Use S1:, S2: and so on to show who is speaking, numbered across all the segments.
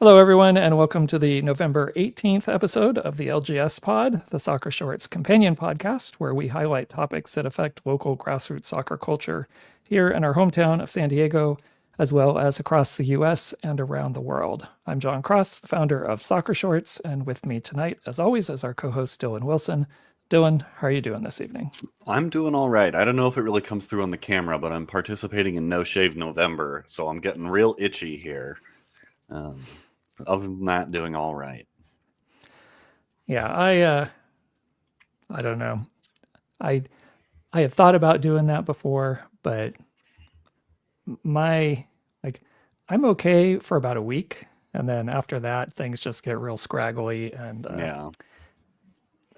S1: Hello, everyone, and welcome to the November 18th episode of the LGS Pod, the Soccer Shorts companion podcast, where we highlight topics that affect local grassroots soccer culture here in our hometown of San Diego, as well as across the US and around the world. I'm John Cross, the founder of Soccer Shorts, and with me tonight, as always, is our co-host Dylan Wilson. Dylan, how are you doing this evening?
S2: I'm doing all right. I don't know if it really comes through on the camera, but I'm participating in No Shave November, so I'm getting real itchy here. Um, Other than that, doing all right.
S1: Yeah, I don't know. I I have thought about doing that before, but my like I'm okay for about a week, and then after that things just get real scraggly, and
S2: Yeah,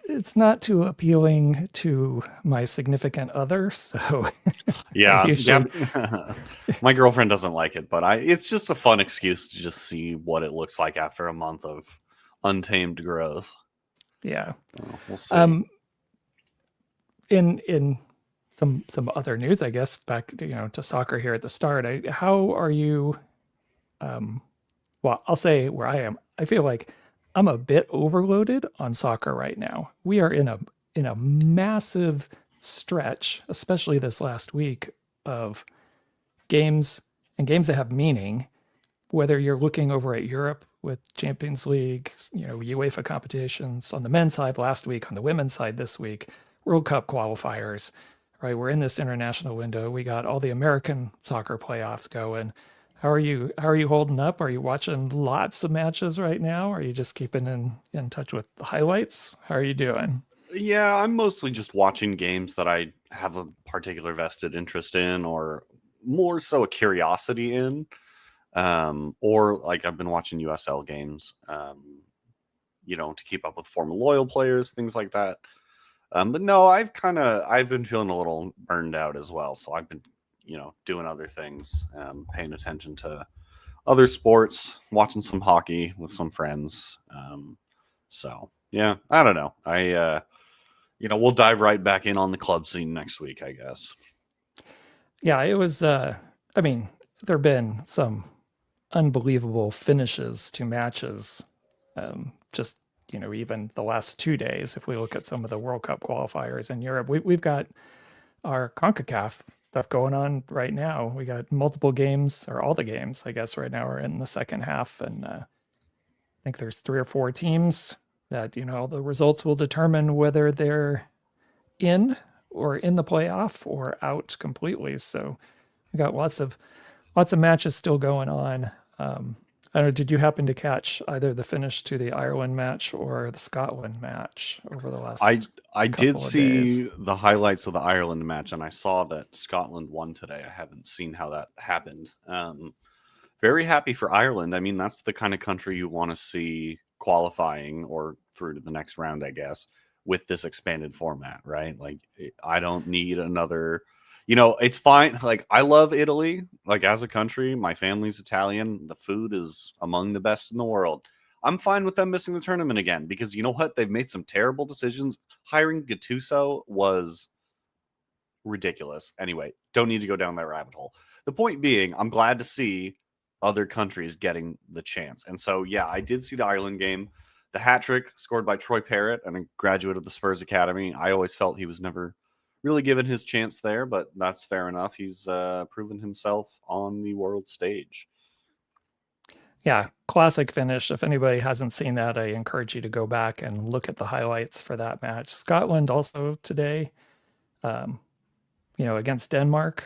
S1: it's not too appealing to my significant other, so I
S2: yeah, yeah.
S1: usually.
S2: My girlfriend doesn't like it, but it's just a fun excuse to just see what it looks like after a month of untamed growth.
S1: Yeah.
S2: We'll see.
S1: um in some other news, I guess, back to soccer here at the start. How are you? Well, I'll say where I am. I feel like I'm a bit overloaded on soccer right now. We are in a massive stretch, especially this last week, of games and games that have meaning. Whether you're looking over at Europe with Champions League, UEFA competitions on the men's side last week, on the women's side this week, World Cup qualifiers, right? We're in this international window. We got all the American soccer playoffs going. How are you holding up? Are you watching lots of matches right now? Are you just keeping in touch with the highlights? How are you doing?
S2: Yeah, I'm mostly just watching games that I have a particular vested interest in, or more so a curiosity in. Or like I've been watching USL games, to keep up with former loyal players, things like that. But no, I've been feeling a little burned out as well. So I've been, doing other things, paying attention to other sports, watching some hockey with some friends. So yeah, I don't know. We'll dive right back in on the club scene next week, I guess.
S1: Yeah, it was. I mean, there have been some unbelievable finishes to matches. Just even the last 2 days, if we look at some of the World Cup qualifiers in Europe, we've got our CONCACAF stuff going on right now. We got multiple games, or all the games, I guess, right now are in the second half, and I think there's 3 or 4 teams that the results will determine whether they're in or in the playoff or out completely. So we got lots of matches still going on. I don't know, did you happen to catch either the finish to the Ireland match or the Scotland match over the
S2: I
S1: last
S2: I did
S1: couple of days?
S2: see the highlights of the Ireland match, and I saw that Scotland won today. I haven't seen how that happened. Very happy for Ireland. I mean, that's the kind of country you want to see qualifying or through to the next round, I guess, with this expanded format, right? Like, I don't need another. It's fine. Like, I love Italy. Like, as a country, my family's Italian. The food is among the best in the world. I'm fine with them missing the tournament again because you know what? They've made some terrible decisions. Hiring Gattuso was ridiculous. Anyway, don't need to go down that rabbit hole. The point being, I'm glad to see other countries getting the chance. And so, yeah, I did see the Ireland game. The hat trick scored by Troy Parrott, and a graduate of the Spurs Academy. I always felt he was never really given his chance there, but that's fair enough. He's proven himself on the world stage.
S1: Yeah, classic finish. If anybody hasn't seen that, I encourage you to go back and look at the highlights for that match. Scotland also today, um, against Denmark,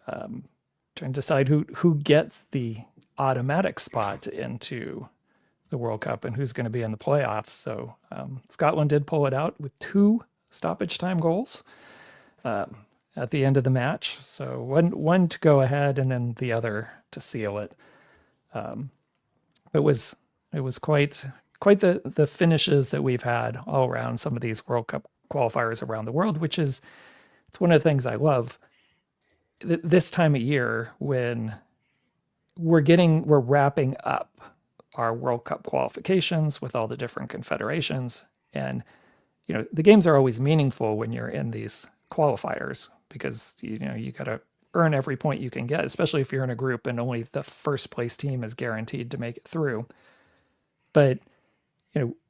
S1: um, trying to decide who gets the automatic spot into the World Cup and who's going to be in the playoffs. So Scotland did pull it out with 2 stoppage time goals at the end of the match. So one to go ahead, and then the other to seal it. It was quite the finishes that we've had all around some of these World Cup qualifiers around the world, which is it's one of the things I love this time of year when we're wrapping up our World Cup qualifications with all the different confederations. And the games are always meaningful when you're in these qualifiers because you got to earn every point you can get, especially if you're in a group and only the first place team is guaranteed to make it through. But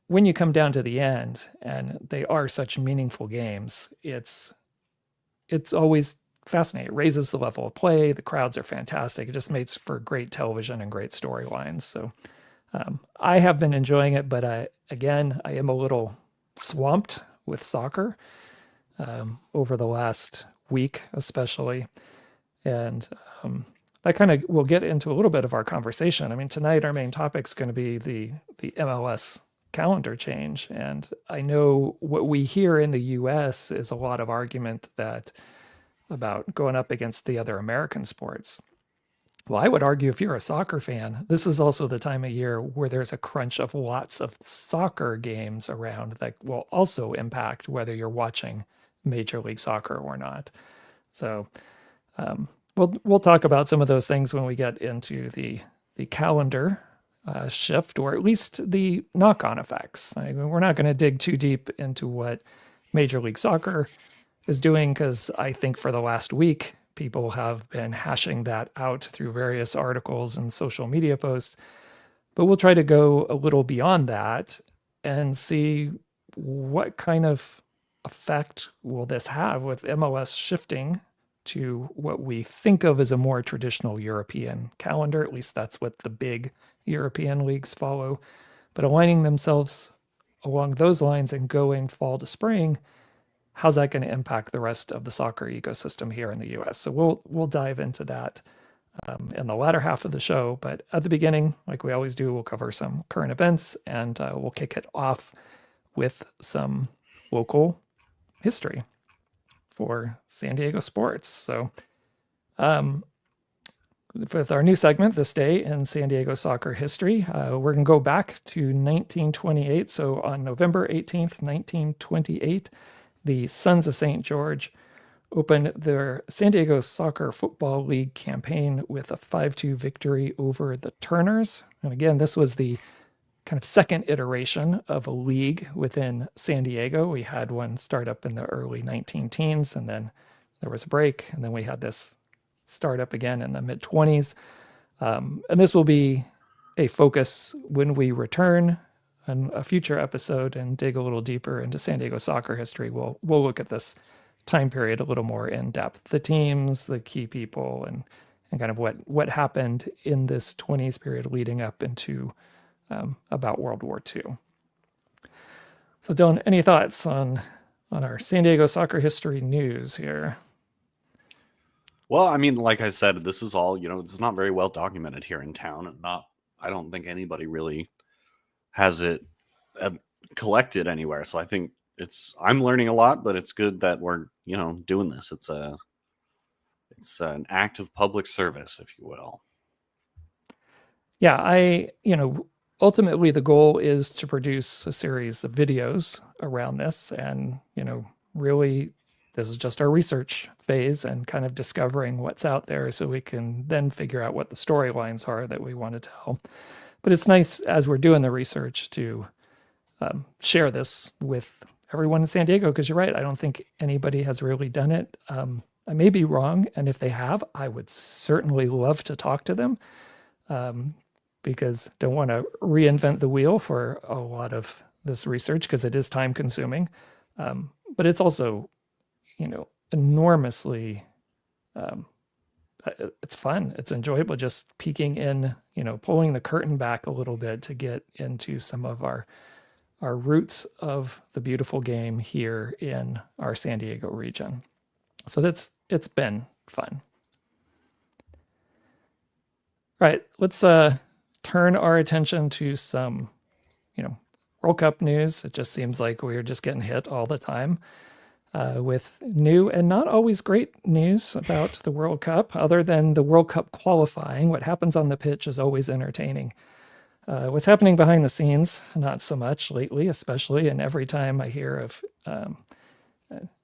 S1: when you come down to the end, and they are such meaningful games, it's always fascinating. It raises the level of play. The crowds are fantastic. It just makes for great television and great storylines. So I have been enjoying it, but I am a little swamped with soccer over the last week, especially. And that kind of will get into a little bit of our conversation. I mean, tonight our main topic is going to be the MLS calendar change. And I know what we hear in the US is a lot of argument about going up against the other American sports. Well, I would argue if you're a soccer fan, this is also the time of year where there's a crunch of lots of soccer games around that will also impact whether you're watching Major League Soccer or not. So we'll talk about some of those things when we get into the calendar shift, or at least the knock-on effects. I mean, we're not going to dig too deep into what Major League Soccer is doing, because I think for the last week, people have been hashing that out through various articles and social media posts. But we'll try to go a little beyond that and see what kind of effect will this have with MLS shifting to what we think of as a more traditional European calendar. At least that's what the big European leagues follow. But aligning themselves along those lines and going fall to spring, how's that going to impact the rest of the soccer ecosystem here in the US? So we'll dive into that in the latter half of the show. But at the beginning, like we always do, we'll cover some current events, and we'll kick it off with some local history for San Diego sports. So with our new segment, This Day in San Diego Soccer History, we're going to go back to 1928. So on November 18th, 1928, the Sons of St. George opened their San Diego Soccer Football League campaign with a 5-2 victory over the Turners. And again, this was the kind of second iteration of a league within San Diego. We had one start up in the early 19-teens, and then there was a break, and then we had this start up again in the mid-20s. And this will be a focus when we return in a future episode and dig a little deeper into San Diego soccer history. We'll look at this time period a little more in depth, the teams, the key people, and kind of what happened in this 20s period leading up into about World War II. So Dylan, any thoughts on our San Diego soccer history news here?
S2: Well, I mean, like I said, this is all, it's not very well documented here in town, and I don't think anybody really has it collected anywhere. So I think I'm learning a lot, but it's good that we're, doing this. It's an act of public service, if you will.
S1: Yeah, ultimately the goal is to produce a series of videos around this, and, really this is just our research phase and kind of discovering what's out there so we can then figure out what the storylines are that we want to tell. But it's nice as we're doing the research to share this with everyone in San Diego, because you're right, I don't think anybody has really done it. I may be wrong, and if they have, I would certainly love to talk to them, because don't want to reinvent the wheel for a lot of this research, because it is time consuming. But it's also, enormously, it's fun. It's enjoyable just peeking in, pulling the curtain back a little bit to get into some of our roots of the beautiful game here in our San Diego region. So it's been fun. All right, let's turn our attention to some, World Cup news. It just seems like we're just getting hit all the time with new and not always great news about the World Cup, other than the World Cup qualifying. What happens on the pitch is always entertaining. What's happening behind the scenes, not so much lately, especially. And every time I hear of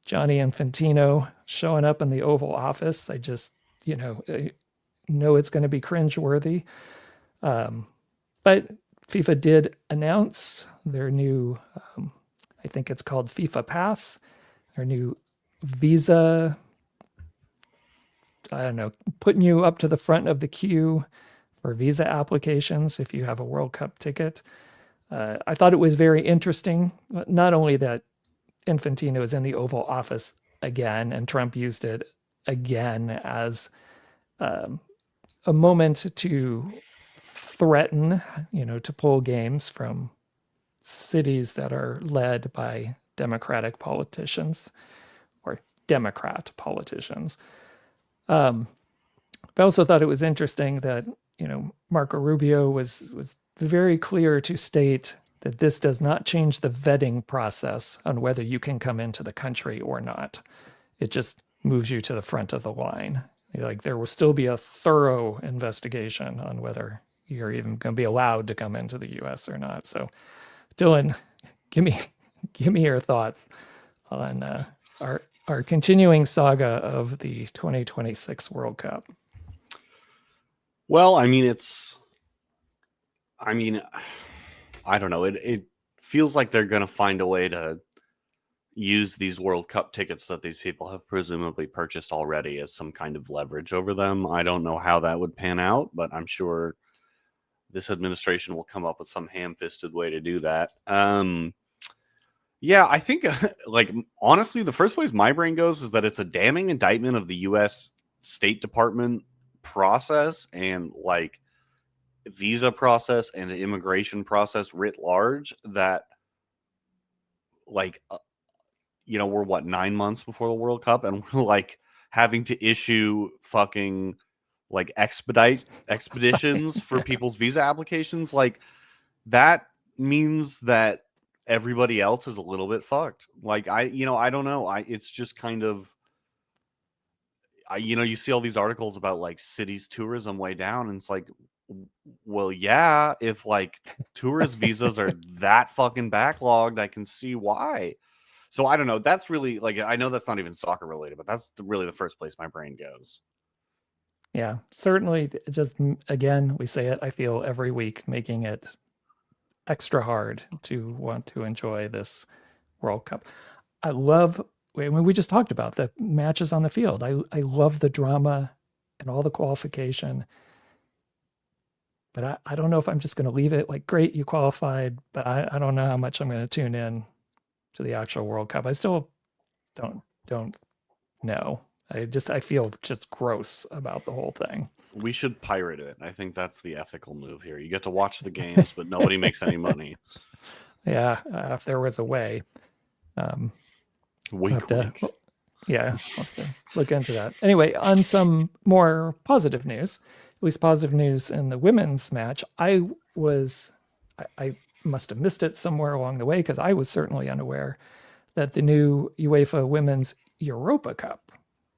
S1: Gianni Infantino showing up in the Oval Office, I just, know it's going to be cringeworthy. But FIFA did announce their new, I think it's called FIFA Pass, their new visa, putting you up to the front of the queue for visa applications if you have a World Cup ticket. I thought it was very interesting, not only that Infantino is in the Oval Office again, and Trump used it again as um, a moment to threaten, to pull games from cities that are led by Democratic politicians or Democrat politicians. Um, but I also thought it was interesting that Marco Rubio was very clear to state that this does not change the vetting process on whether you can come into the country or not. It just moves you to the front of the line. Like there will still be a thorough investigation on whether you're even going to be allowed to come into the U.S. or not. So, Dylan, give me your thoughts on our continuing saga of the 2026 World Cup.
S2: Well, I mean, I don't know. It feels like they're going to find a way to use these World Cup tickets that these people have presumably purchased already as some kind of leverage over them. I don't know how that would pan out, but I'm sure this administration will come up with some ham-fisted way to do that. Yeah, I think, like, honestly, the first place my brain goes is that it's a damning indictment of the U.S. State Department process and, like, visa process and the immigration process writ large that, like, we're what, 9 months before the World Cup, and we're, like, having to issue fucking, like, expeditions for people's visa applications. Like, that means that everybody else is a little bit fucked. Like, I don't know. It's just kind of, you see all these articles about like cities tourism way down, and it's like, well, yeah, if like tourist visas are that fucking backlogged, I can see why. So I don't know. That's really, like, I know that's not even soccer related, but that's really the first place my brain goes.
S1: Yeah, certainly. Just again, we say it, I feel, every week, making it extra hard to want to enjoy this World Cup. I love, we just talked about the matches on the field. I love the drama and all the qualification. But I don't know if I'm just going to leave it like, great, you qualified, but I don't know how much I'm going to tune in to the actual World Cup. I still don't know. I feel just gross about the whole thing.
S2: We should pirate it. I think that's the ethical move here. You get to watch the games, but nobody makes any money.
S1: Yeah, if there was a way.
S2: Wink, wink.
S1: Yeah, I'll have to look into that. Anyway, on some more positive news, at least positive news in the women's match, I must have missed it somewhere along the way because I was certainly unaware that the new UEFA Women's Europa Cup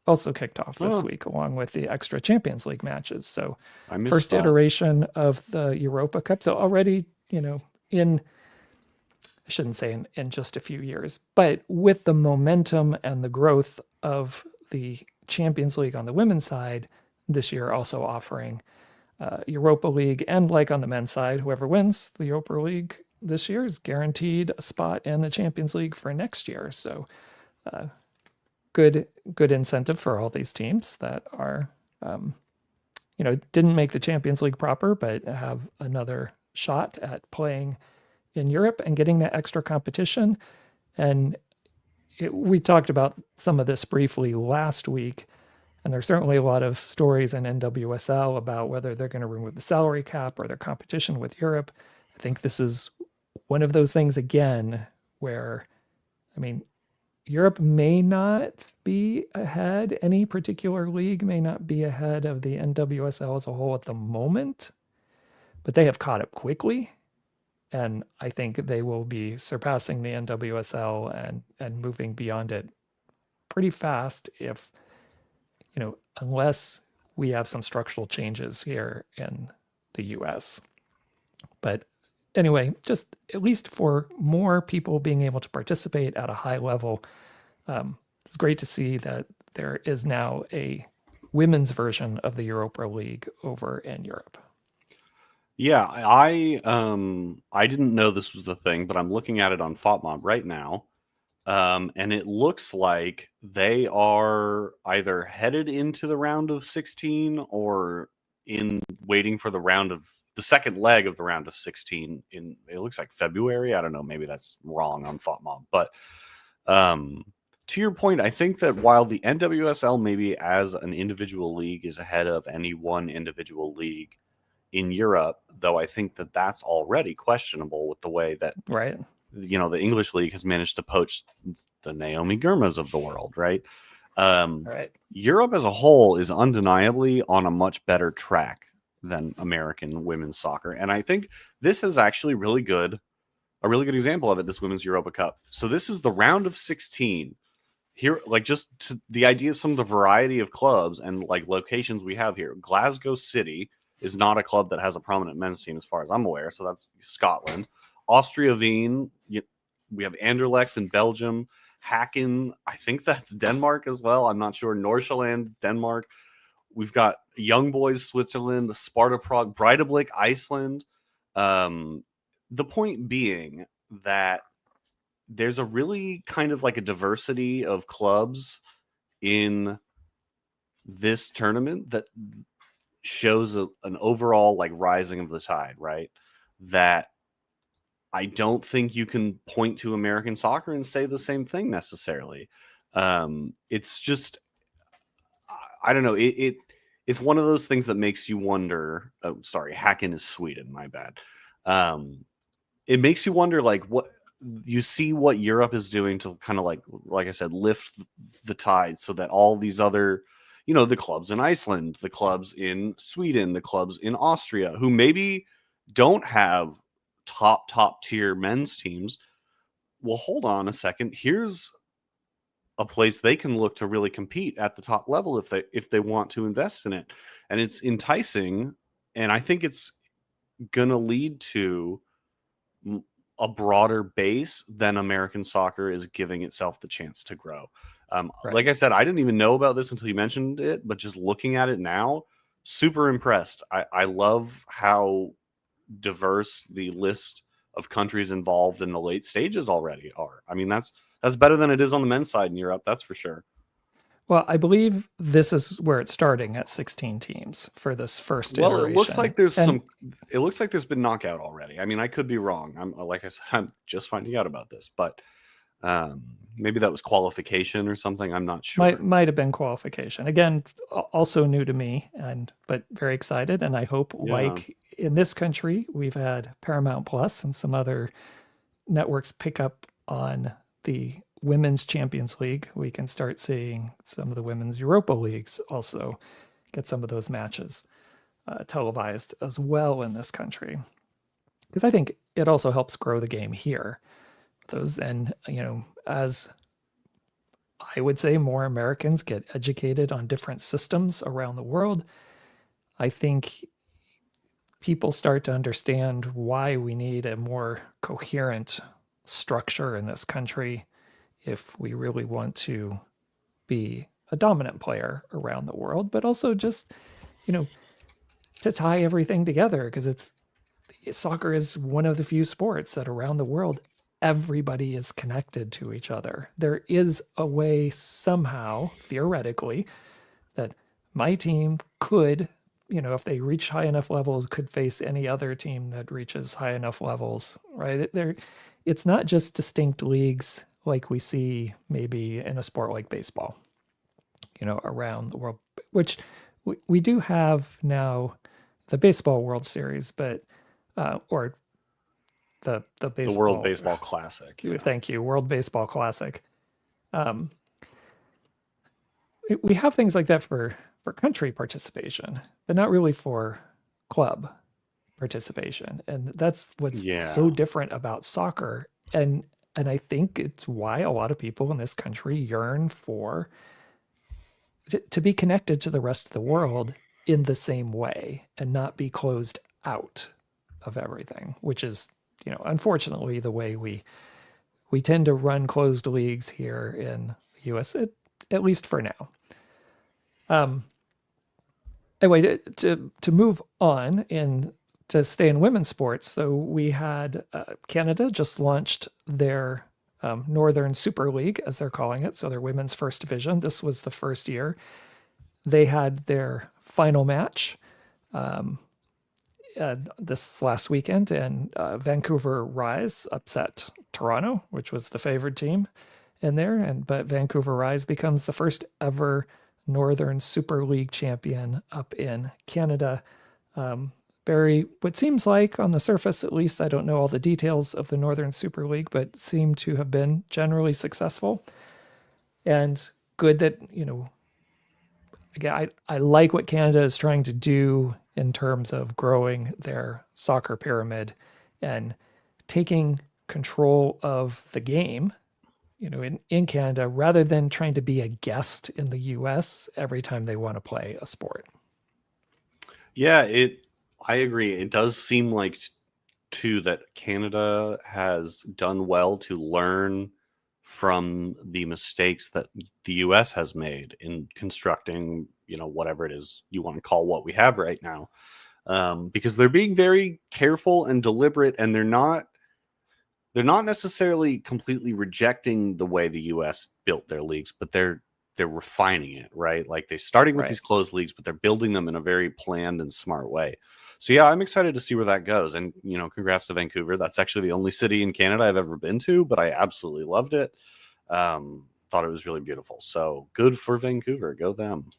S1: also kicked off this week, along with the extra Champions League matches. So, first iteration of the Europa Cup. So already, I shouldn't say in just a few years, but with the momentum and the growth of the Champions League on the women's side this year, also offering Europa League, and like on the men's side, whoever wins the Europa League this year is guaranteed a spot in the Champions League for next year. So good incentive for all these teams that are, didn't make the Champions League proper, but have another shot at playing in Europe and getting that extra competition. And we talked about some of this briefly last week, and there's certainly a lot of stories in NWSL about whether they're going to remove the salary cap or their competition with Europe. I think this is one of those things again where, Europe may not be ahead, any particular league may not be ahead of the NWSL as a whole at the moment, but they have caught up quickly. And I think they will be surpassing the NWSL and moving beyond it pretty fast if, unless we have some structural changes here in the US. But anyway, just at least for more people being able to participate at a high level, it's great to see that there is now a women's version of the Europa League over in Europe.
S2: Yeah, I didn't know this was the thing, but I'm looking at it on FOTMob right now, and it looks like they are either headed into the round of 16 or in waiting for the round of the second leg of the round of 16 in, it looks like February. I don't know, maybe that's wrong on FOTMOB, but to your point, I think that while the NWSL maybe as an individual league is ahead of any one individual league in Europe, though I think that that's already questionable with the way that
S1: Right.
S2: the English league has managed to poach the Naomi Girmas of the world, right?
S1: Right.
S2: Europe as a whole is undeniably on a much better track than American women's soccer, and I think this is actually a really good example of it. This Women's Europa Cup. So this is the round of 16. Here, like, just the idea of some of the variety of clubs and like locations we have here. Glasgow City is not a club that has a prominent men's team as far as I'm aware, so that's Scotland. Austria Wien, we have Anderlecht in Belgium. Hacken, I think that's Denmark as well. I'm not sure. Nordsjælland, Denmark. We've got Young Boys, Switzerland, Sparta Prague, Breidablik, Iceland. The point being that there's a really kind of like a diversity of clubs in this tournament that shows an overall like rising of the tide, right? That I don't think you can point to American soccer and say the same thing necessarily. It's just, I don't know. It's one of those things that makes you wonder. Oh, sorry, Hacken is Sweden. My bad. It makes you wonder, like, what you see what Europe is doing to kind of like I said, lift the tide so that all these other, the clubs in Iceland, the clubs in Sweden, the clubs in Austria, who maybe don't have top tier men's teams, well, hold on a second. Here's a place they can look to really compete at the top level if they want to invest in it. And it's enticing, and I think it's gonna lead to a broader base than American soccer is giving itself the chance to grow.
S1: Right.
S2: Like I said, I didn't even know about this until you mentioned it, but just looking at it now, super impressed. I love how diverse the list of countries involved in the late stages already are. I mean, that's better than it is on the men's side in Europe, that's for sure.
S1: Well, I believe this is where it's starting at 16 teams for this first
S2: Well,
S1: iteration.
S2: it looks like
S1: And
S2: it looks like there's been knockout already. I mean, I could be wrong. Like I said, I'm just finding out about this, but maybe that was qualification or something. I'm not sure.
S1: might have been qualification. Again, also new to me, but very excited. And I hope,
S2: Yeah.
S1: like in this country, we've had Paramount Plus and some other networks pick up on the Women's Champions League. We can start seeing some of the Women's Europa Leagues also get some of those matches televised as well in this country. Because I think it also helps grow the game here. And, as I would say, more Americans get educated on different systems around the world, I think people start to understand why we need a more coherent structure in this country if we really want to be a dominant player around the world, but also just, to tie everything together, because soccer is one of the few sports that around the world everybody is connected to each other. There is a way somehow, theoretically, that my team could, if they reach high enough levels, could face any other team that reaches high enough levels, right? It's not just distinct leagues like we see maybe in a sport like baseball, around the world, which we do have now the Baseball World Series, but or the baseball,
S2: the World Baseball Classic.
S1: Yeah. Thank you, World Baseball Classic. We have things like that for country participation, but not really for club participation, and that's what's so different about soccer. And I think it's why a lot of people in this country yearn for to be connected to the rest of the world in the same way and not be closed out of everything, which is, unfortunately the way we tend to run closed leagues here in the US, at least for now. Anyway, to move on and to stay in women's sports, so we had Canada just launched their Northern Super League, as they're calling it, so their women's first division. This was the first year. They had their final match this last weekend, and Vancouver Rise upset Toronto, which was the favored team in there. But Vancouver Rise becomes the first ever Northern Super League champion up in Canada. Very, what seems like on the surface, at least, I don't know all the details of the Northern Super League, but seem to have been generally successful. And good that, again, I like what Canada is trying to do in terms of growing their soccer pyramid and taking control of the game, in Canada, rather than trying to be a guest in the US every time they want to play a sport.
S2: Yeah, I agree. It does seem like too that Canada has done well to learn from the mistakes that the US has made in constructing, whatever it is you want to call what we have right now. Because they're being very careful and deliberate, and they're not necessarily completely rejecting the way the US built their leagues, but they're refining it, right? Like they're starting with
S1: Right.
S2: these closed leagues, but they're building them in a very planned and smart way. So yeah, I'm excited to see where that goes. And congrats to Vancouver. That's actually the only city in Canada I've ever been to, but I absolutely loved it. Thought it was really beautiful. So good for Vancouver. Go them.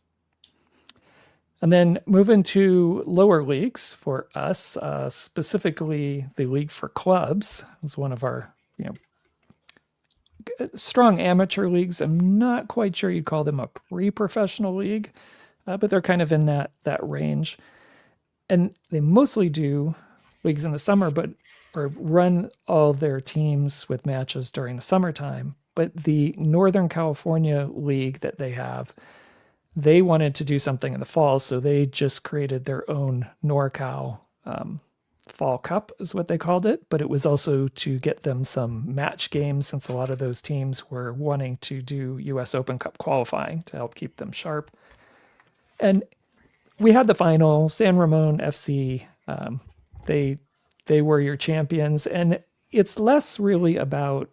S1: And then moving to lower leagues for us, specifically the League for Clubs is one of our strong amateur leagues. I'm not quite sure you'd call them a pre-professional league, but they're kind of in that range. And they mostly do leagues in the summer, or run all their teams with matches during the summertime. But the Northern California League that they have, they wanted to do something in the fall, so they just created their own NorCal Fall Cup is what they called it, but it was also to get them some match games, since a lot of those teams were wanting to do US Open Cup qualifying to help keep them sharp. And we had the final. San Ramon FC, they were your champions, and it's less really about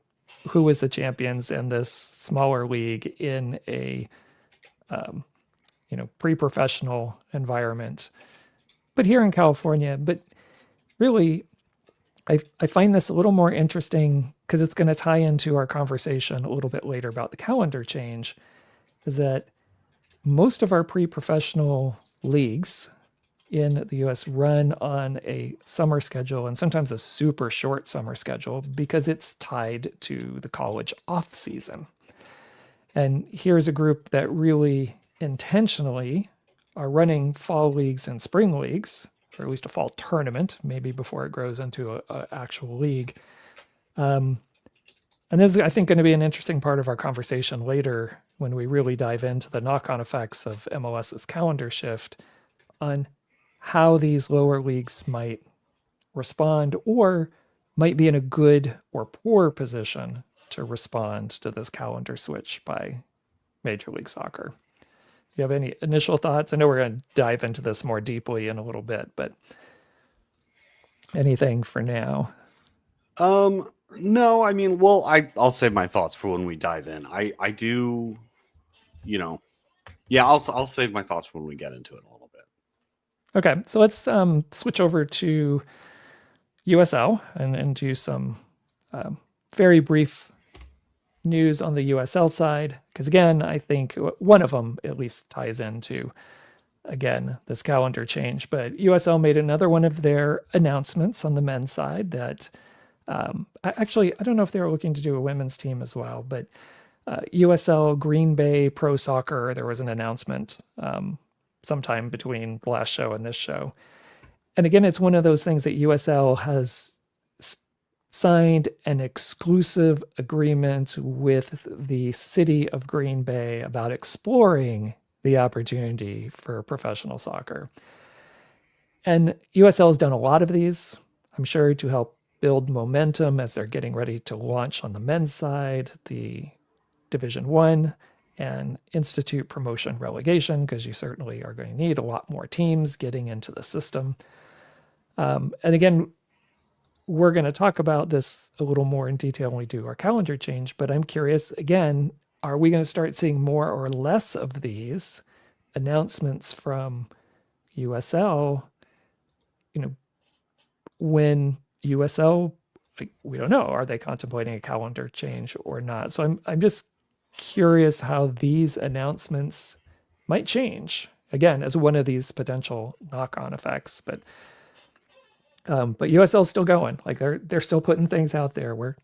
S1: who was the champions in this smaller league in a pre-professional environment, but here in California. But really, I find this a little more interesting because it's going to tie into our conversation a little bit later about the calendar change, is that most of our pre-professional leagues in the US run on a summer schedule, and sometimes a super short summer schedule, because it's tied to the college off season. And here's a group that really intentionally are running fall leagues and spring leagues, or at least a fall tournament, maybe before it grows into an actual league. And this is, I think, going to be an interesting part of our conversation later when we really dive into the knock-on effects of MLS's calendar shift on how these lower leagues might respond, or might be in a good or poor position to respond to this calendar switch by Major League Soccer. Do you have any initial thoughts? I know we're going to dive into this more deeply in a little bit, but anything for now?
S2: No, I mean, well, I'll save my thoughts for when we dive in. I do, yeah, I'll save my thoughts when we get into it a little bit.
S1: Okay, so let's switch over to USL and do some very brief news on the USL side, because again, I think one of them at least ties into, again, this calendar change. But USL made another one of their announcements on the men's side that I don't know if they were looking to do a women's team as well, but USL Green Bay Pro Soccer, there was an announcement sometime between the last show and this show. And again, it's one of those things that USL has signed an exclusive agreement with the city of Green Bay about exploring the opportunity for professional soccer. And USL has done a lot of these, I'm sure, to help build momentum as they're getting ready to launch on the men's side, the Division One and institute promotion relegation, because you certainly are going to need a lot more teams getting into the system. And again, we're going to talk about this a little more in detail when we do our calendar change, but I'm curious, again, are we going to start seeing more or less of these announcements from USL, when USL, like, we don't know, are they contemplating a calendar change or not? So I'm just curious how these announcements might change again as one of these potential knock-on effects. But USL is still going. Like they're still putting things out there. We're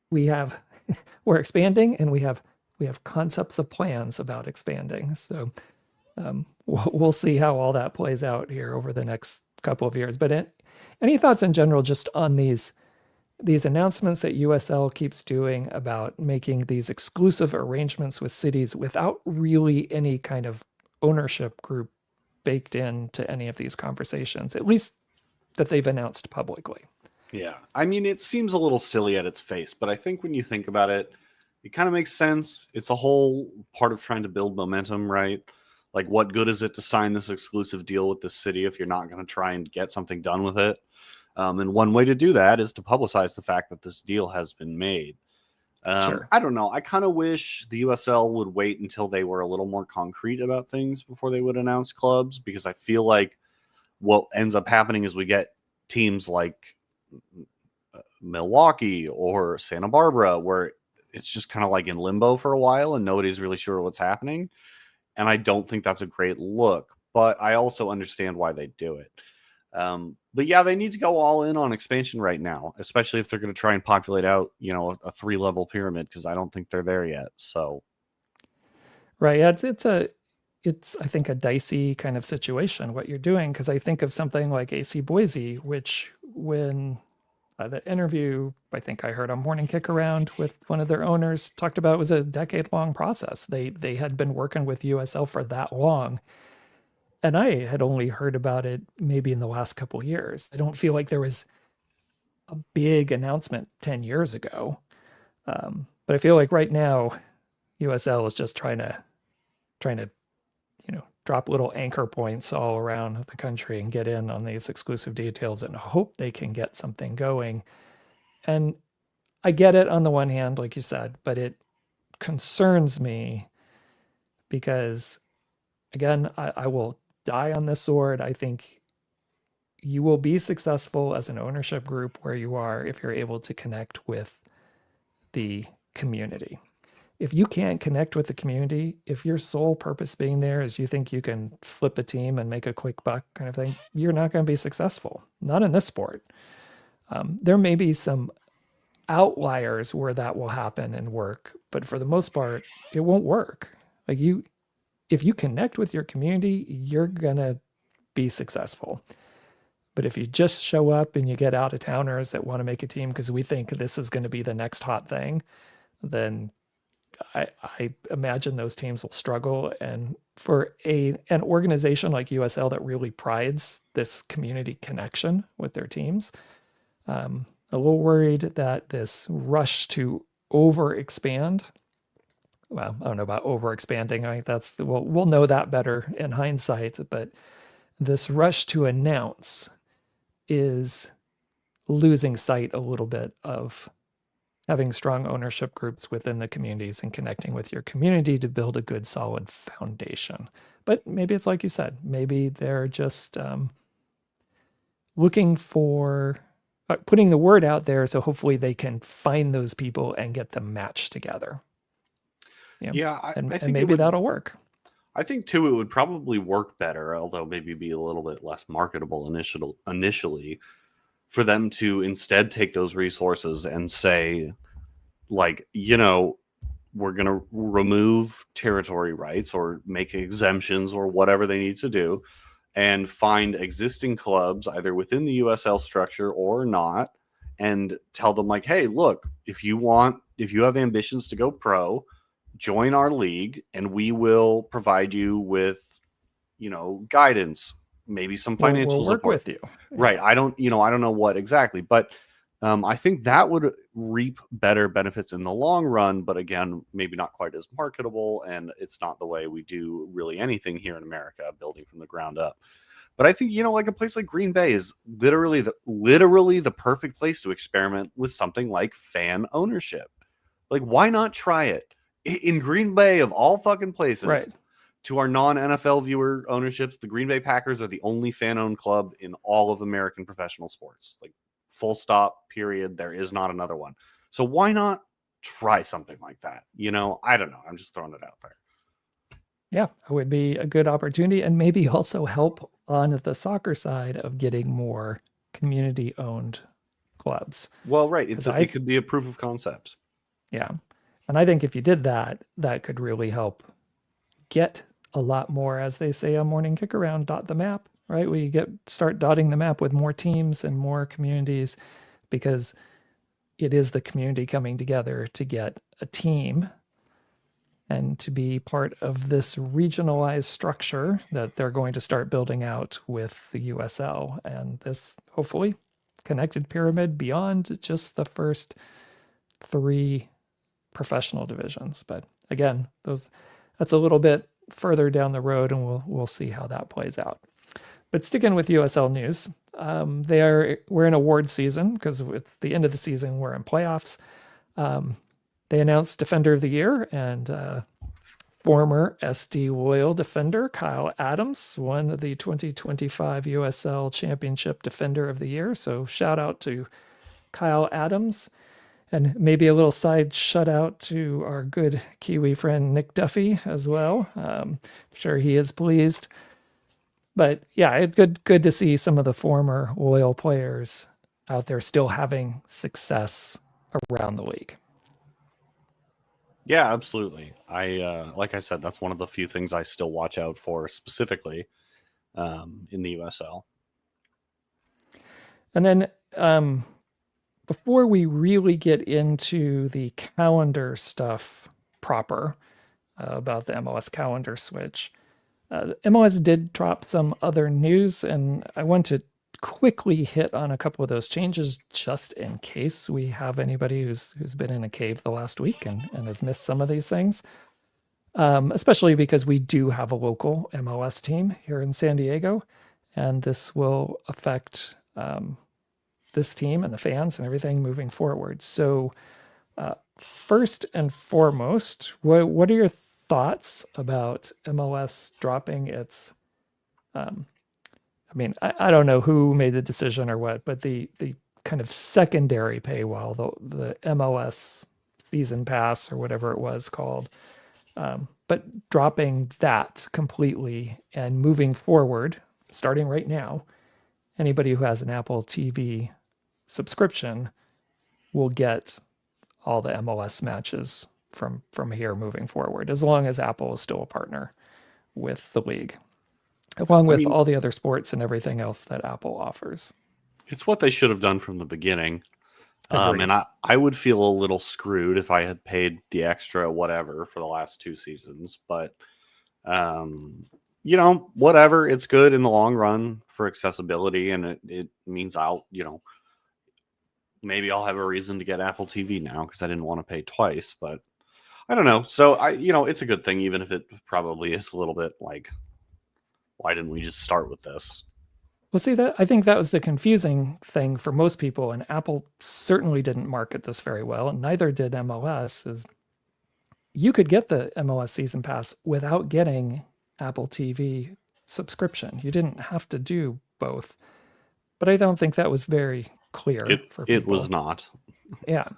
S1: we have we're expanding, and we have concepts of plans about expanding. So we'll see how all that plays out here over the next couple of years. But any thoughts in general just on these announcements that USL keeps doing about making these exclusive arrangements with cities without really any kind of ownership group baked into any of these conversations, at least that they've announced publicly?
S2: Yeah. I mean, it seems a little silly at its face, but I think when you think about it, it kind of makes sense. It's a whole part of trying to build momentum, right? Like, what good is it to sign this exclusive deal with the city if you're not going to try and get something done with it? And one way to do that is to publicize the fact that this deal has been made.
S1: Sure.
S2: I don't know. I kind of wish the USL would wait until they were a little more concrete about things before they would announce clubs, because I feel like what ends up happening is we get teams like Milwaukee or Santa Barbara where it's just kind of like in limbo for a while and nobody's really sure what's happening. And I don't think that's a great look, but I also understand why they do it. But yeah, they need to go all in on expansion right now, especially if they're going to try and populate out, a 3-level pyramid, because I don't think they're there yet. So,
S1: Right. Yeah, it's I think a dicey kind of situation what you're doing, because I think of something like AC Boise, which when the interview I think I heard on Morning Kick Around with one of their owners talked about, was a decade-long process. They had been working with USL for that long, and I had only heard about it maybe in the last couple years. I don't feel like there was a big announcement 10 years ago, but I feel like right now USL is just trying to drop little anchor points all around the country and get in on these exclusive details and hope they can get something going. And I get it on the one hand, like you said, but it concerns me because, again, I will die on this sword. I think you will be successful as an ownership group where you are if you're able to connect with the community. If you can't connect with the community, if your sole purpose being there is you think you can flip a team and make a quick buck kind of thing, you're not going to be successful. Not in this sport. There may be some outliers where that will happen and work, but for the most part, it won't work. Like if you connect with your community, you're going to be successful. But if you just show up and you get out of towners that want to make a team because we think this is going to be the next hot thing, then I imagine those teams will struggle. And for an organization like USL that really prides this community connection with their teams, a little worried that this rush to overexpand, well, I don't know about overexpanding. I think we'll know that better in hindsight, but this rush to announce is losing sight a little bit of having strong ownership groups within the communities and connecting with your community to build a good, solid foundation. But maybe it's like you said, maybe they're just looking for putting the word out there, so hopefully they can find those people and get them matched together.
S2: Yeah, I
S1: and
S2: think
S1: maybe that'll work.
S2: I think too it would probably work better, although maybe be a little bit less marketable initially, for them to instead take those resources and say, like, we're going to remove territory rights or make exemptions or whatever they need to do, and find existing clubs either within the USL structure or not, and tell them, like, hey, look, if you have ambitions to go pro, join our league and we will provide you with, guidance, maybe some financial
S1: we'll work
S2: support
S1: with you.
S2: Right. I don't know what exactly, but I think that would reap better benefits in the long run, but again, maybe not quite as marketable, and it's not the way we do really anything here in America, building from the ground up. But I think, like a place like Green Bay is literally the perfect place to experiment with something like fan ownership. Like, why not try it in Green Bay of all fucking places?
S1: Right.
S2: to our non-NFL viewer ownerships, the Green Bay Packers are the only fan-owned club in all of American professional sports. Like, full stop, period. There is not another one. So why not try something like that? I don't know. I'm just throwing it out there.
S1: Yeah, it would be a good opportunity, and maybe also help on the soccer side of getting more community-owned clubs.
S2: Well, right.
S1: It
S2: could be a proof of concept.
S1: Yeah. And I think if you did that, that could really help get a lot more, as they say on Morning Kick Around, dot the map, right? We start dotting the map with more teams and more communities, because it is the community coming together to get a team and to be part of this regionalized structure that they're going to start building out with the USL. And this, hopefully, connected pyramid beyond just the first 3 professional divisions. But again, that's a little bit further down the road, and we'll see how that plays out. But sticking with USL news, we're in award season, because with the end of the season we're in playoffs. They announced Defender of the Year, and former SD Loyal defender Kyle Adams won the 2025 USL Championship Defender of the Year. So shout out to Kyle Adams. And maybe a little side shout out to our good Kiwi friend Nick Duffy as well. I'm sure he is pleased. But yeah, it's good to see some of the former Loyal players out there still having success around the league.
S2: Yeah, absolutely. Like I said, that's one of the few things I still watch out for specifically in the USL.
S1: And then before we really get into the calendar stuff proper, about the MLS calendar switch, MLS did drop some other news, and I want to quickly hit on a couple of those changes just in case we have anybody who's been in a cave the last week and has missed some of these things, especially because we do have a local MLS team here in San Diego, and this will affect this team and the fans and everything moving forward. So first and foremost, what are your thoughts about MLS dropping its I don't know who made the decision or what, but the kind of secondary paywall, the MLS season pass or whatever it was called, but dropping that completely and moving forward, starting right now, anybody who has an Apple TV subscription will get all the MLS matches from here moving forward, as long as Apple is still a partner with the league, along with all the other sports and everything else that Apple offers.
S2: It's what they should have done from the beginning. And I would feel a little screwed if I had paid the extra whatever for the last 2 seasons. But, whatever. It's good in the long run for accessibility. And it means maybe I'll have a reason to get Apple TV now because I didn't want to pay twice. But I don't know. So, it's a good thing, even if it probably is a little bit like, why didn't we just start with this?
S1: Well, see, I think that was the confusing thing for most people, and Apple certainly didn't market this very well, and neither did MLS, is you could get the MLS season pass without getting Apple TV subscription. You didn't have to do both. But I don't think that was very clear for people.
S2: It was not.
S1: Yeah.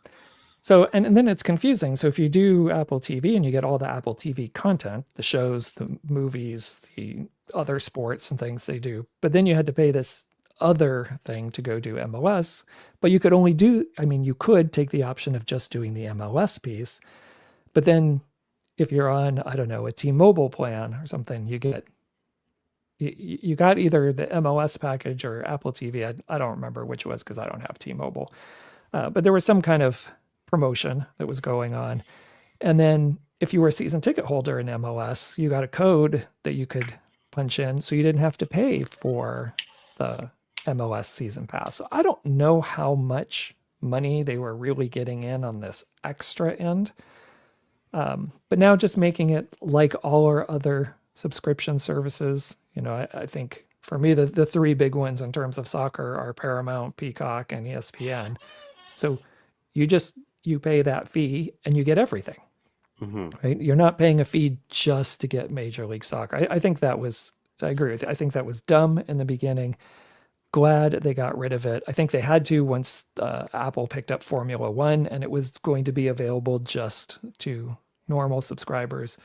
S1: So, and then it's confusing. So if you do Apple TV and you get all the Apple TV content, the shows, the movies, the other sports and things they do, but then you had to pay this other thing to go do MLS, but you could only you could take the option of just doing the MLS piece, but then if you're on, I don't know, a T-Mobile plan or something, you got either the MLS package or Apple TV. I don't remember which it was because I don't have T-Mobile, but there was some kind of promotion that was going on. And then if you were a season ticket holder in MLS, you got a code that you could punch in, so you didn't have to pay for the MLS season pass. So I don't know how much money they were really getting in on this extra end. But now just making it like all our other subscription services, I think for me, the 3 big ones in terms of soccer are Paramount, Peacock, and ESPN. So you pay that fee and you get everything.
S2: Hmm.
S1: right? You're not paying a fee just to get Major League Soccer. I think that was, I agree with you. I think that was dumb in the beginning. Glad they got rid of it. I think they had to once Apple picked up Formula One, and it was going to be available just to normal subscribers.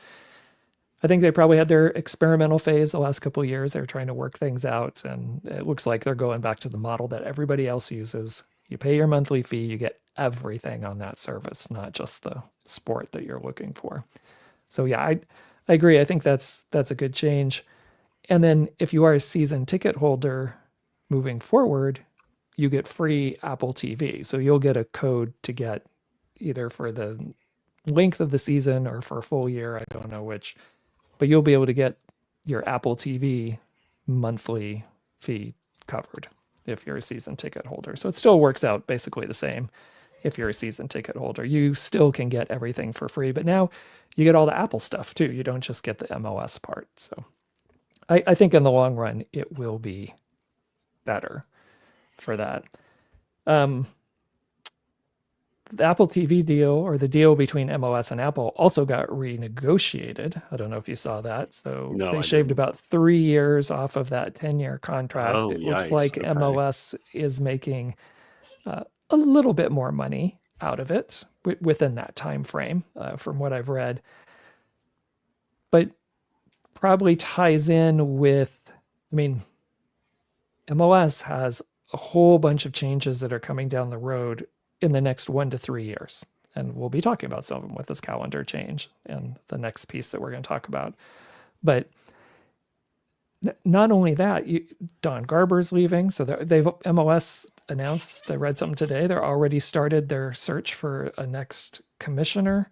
S1: I think they probably had their experimental phase the last couple of years. They're trying to work things out, and it looks like they're going back to the model that everybody else uses. You pay your monthly fee, you get everything on that service, not just the sport that you're looking for. So yeah, I agree. I think that's a good change. And then if you are a season ticket holder moving forward, you get free Apple TV. So you'll get a code to get either for the length of the season or for a full year. I don't know which, but you'll be able to get your Apple TV monthly fee covered if you're a season ticket holder. So it still works out basically the same if you're a season ticket holder. You still can get everything for free, but now you get all the Apple stuff too. You don't just get the MLS part. So I think in the long run, it will be better for that. Um, the Apple TV deal, or the deal between MLS and Apple, also got renegotiated. I don't know if you saw that. So
S2: No,
S1: they
S2: I
S1: shaved
S2: didn't.
S1: about 3 years off of that 10-year contract.
S2: Oh,
S1: It looks
S2: yikes.
S1: like
S2: Okay.
S1: MLS is making a little bit more money out of it within that time frame, from what I've read, but probably ties in with, I mean, MLS has a whole bunch of changes that are coming down the road in the next 1 to 3 years. And we'll be talking about some of them with this calendar change and the next piece that we're going to talk about. But not only that, Don Garber's leaving. So they've MLS announced, I read something today, they're already started their search for a next commissioner.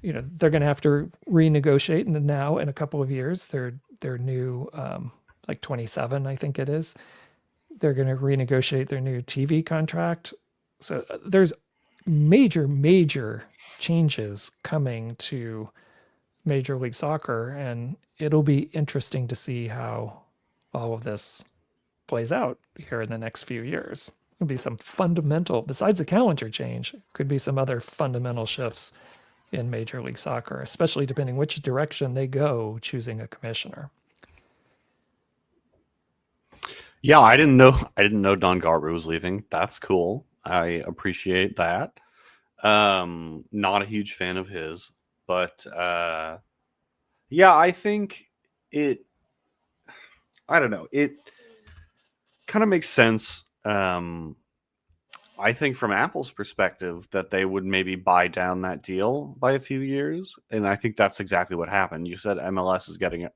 S1: They're going to have to renegotiate now in a couple of years. Their new, like 27, I think it is. They're going to renegotiate their new TV contract. So there's major changes coming to Major League Soccer, and it'll be interesting to see how all of this plays out here in the next few years. There'll be some fundamental, besides the calendar change, could be some other fundamental shifts in Major League Soccer, especially depending which direction they go choosing a commissioner.
S2: Yeah, I didn't know. I didn't know Don Garber was leaving. That's cool. I appreciate that. Not a huge fan of his, but yeah, I think it. I don't know. It kind of makes sense. I think from Apple's perspective that they would maybe buy down that deal by a few years, and I think that's exactly what happened. You said MLS is getting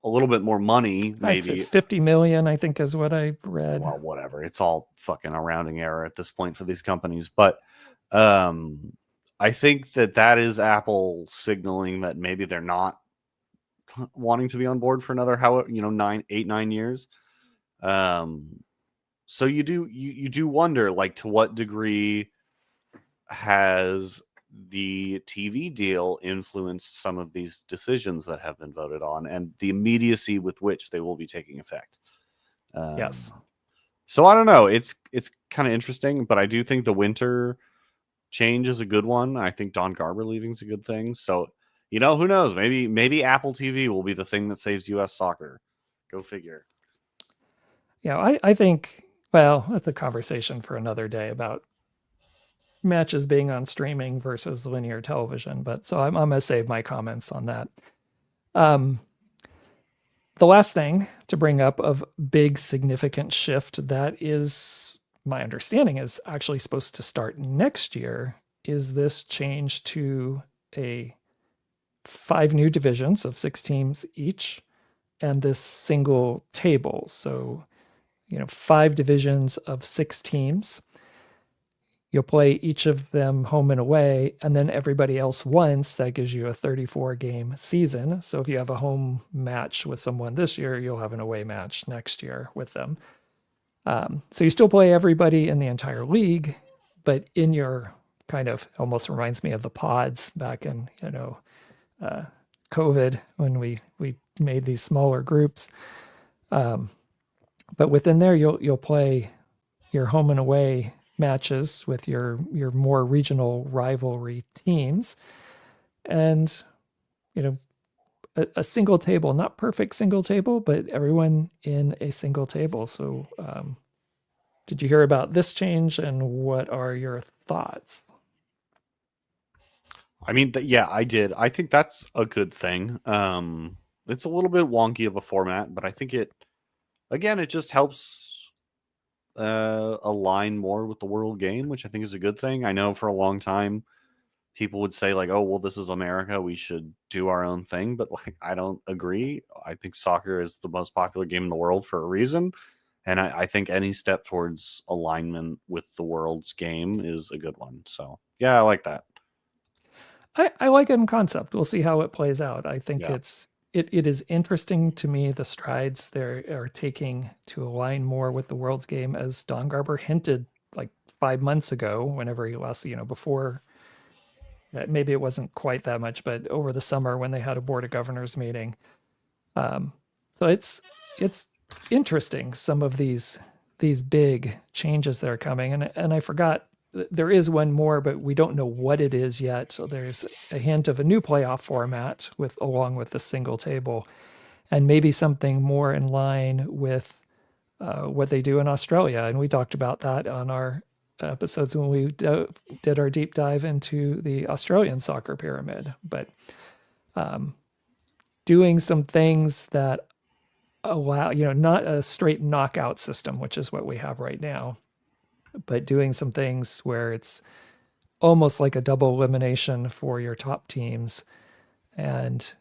S2: a little bit more money,
S1: Like
S2: maybe.
S1: 50 million, I think, is what I read.
S2: Well, whatever. It's all fucking a rounding error at this point for these companies, but um, I think that is Apple signaling that maybe they're not wanting to be on board for another 9 8 9 years. Um, so you do wonder, like, to what degree has the TV deal influenced some of these decisions that have been voted on and the immediacy with which they will be taking effect.
S1: Yes.
S2: So I don't know. It's kind of interesting, but I do think the winter change is a good one. I think Don Garber leaving is a good thing. So who knows? Maybe Apple TV will be the thing that saves U.S. soccer. Go figure.
S1: Yeah, I think, well, that's a conversation for another day about matches being on streaming versus linear television. But so I'm going to save my comments on that. Um, the last thing to bring up of big significant shift that is, my understanding, is actually supposed to start next year is this change to a 5 new divisions of 6 teams each and this single table. So 5 divisions of 6 teams. You'll play each of them home and away, and then everybody else once. That gives you a 34-game season. So if you have a home match with someone this year, you'll have an away match next year with them. So you still play everybody in the entire league, but in your kind of, almost reminds me of the pods back in COVID when we made these smaller groups. But within there, you'll play your home and away matches with your more regional rivalry teams. and a single table, not perfect single table, but everyone in a single table. So did you hear about this change, and what are your thoughts?
S2: I mean, yeah, I did. I think that's a good thing. It's a little bit wonky of a format, but I think it just helps align more with the world game, which I think is a good thing. I know for a long time people would say like, "Oh, well, this is America. We should do our own thing," but like, I don't agree. I think soccer is the most popular game in the world for a reason, and I think any step towards alignment with the world's game is a good one. So yeah, I like that.
S1: I like it in concept. We'll see how it plays out. I think
S2: Yeah.
S1: it is interesting to me, the strides they are taking to align more with the world's game, as Don Garber hinted like 5 months ago, whenever he last, before, maybe it wasn't quite that much, but over the summer when they had a Board of Governors meeting. Um, so it's interesting, some of these big changes that are coming, and I forgot there is one more, but we don't know what it is yet. So there's a hint of a new playoff format along with the single table, and maybe something more in line with what they do in Australia. And we talked about that on our episodes when we did our deep dive into the Australian soccer pyramid. But doing some things that allow, not a straight knockout system, which is what we have right now, but doing some things where it's almost like a double elimination for your top teams, and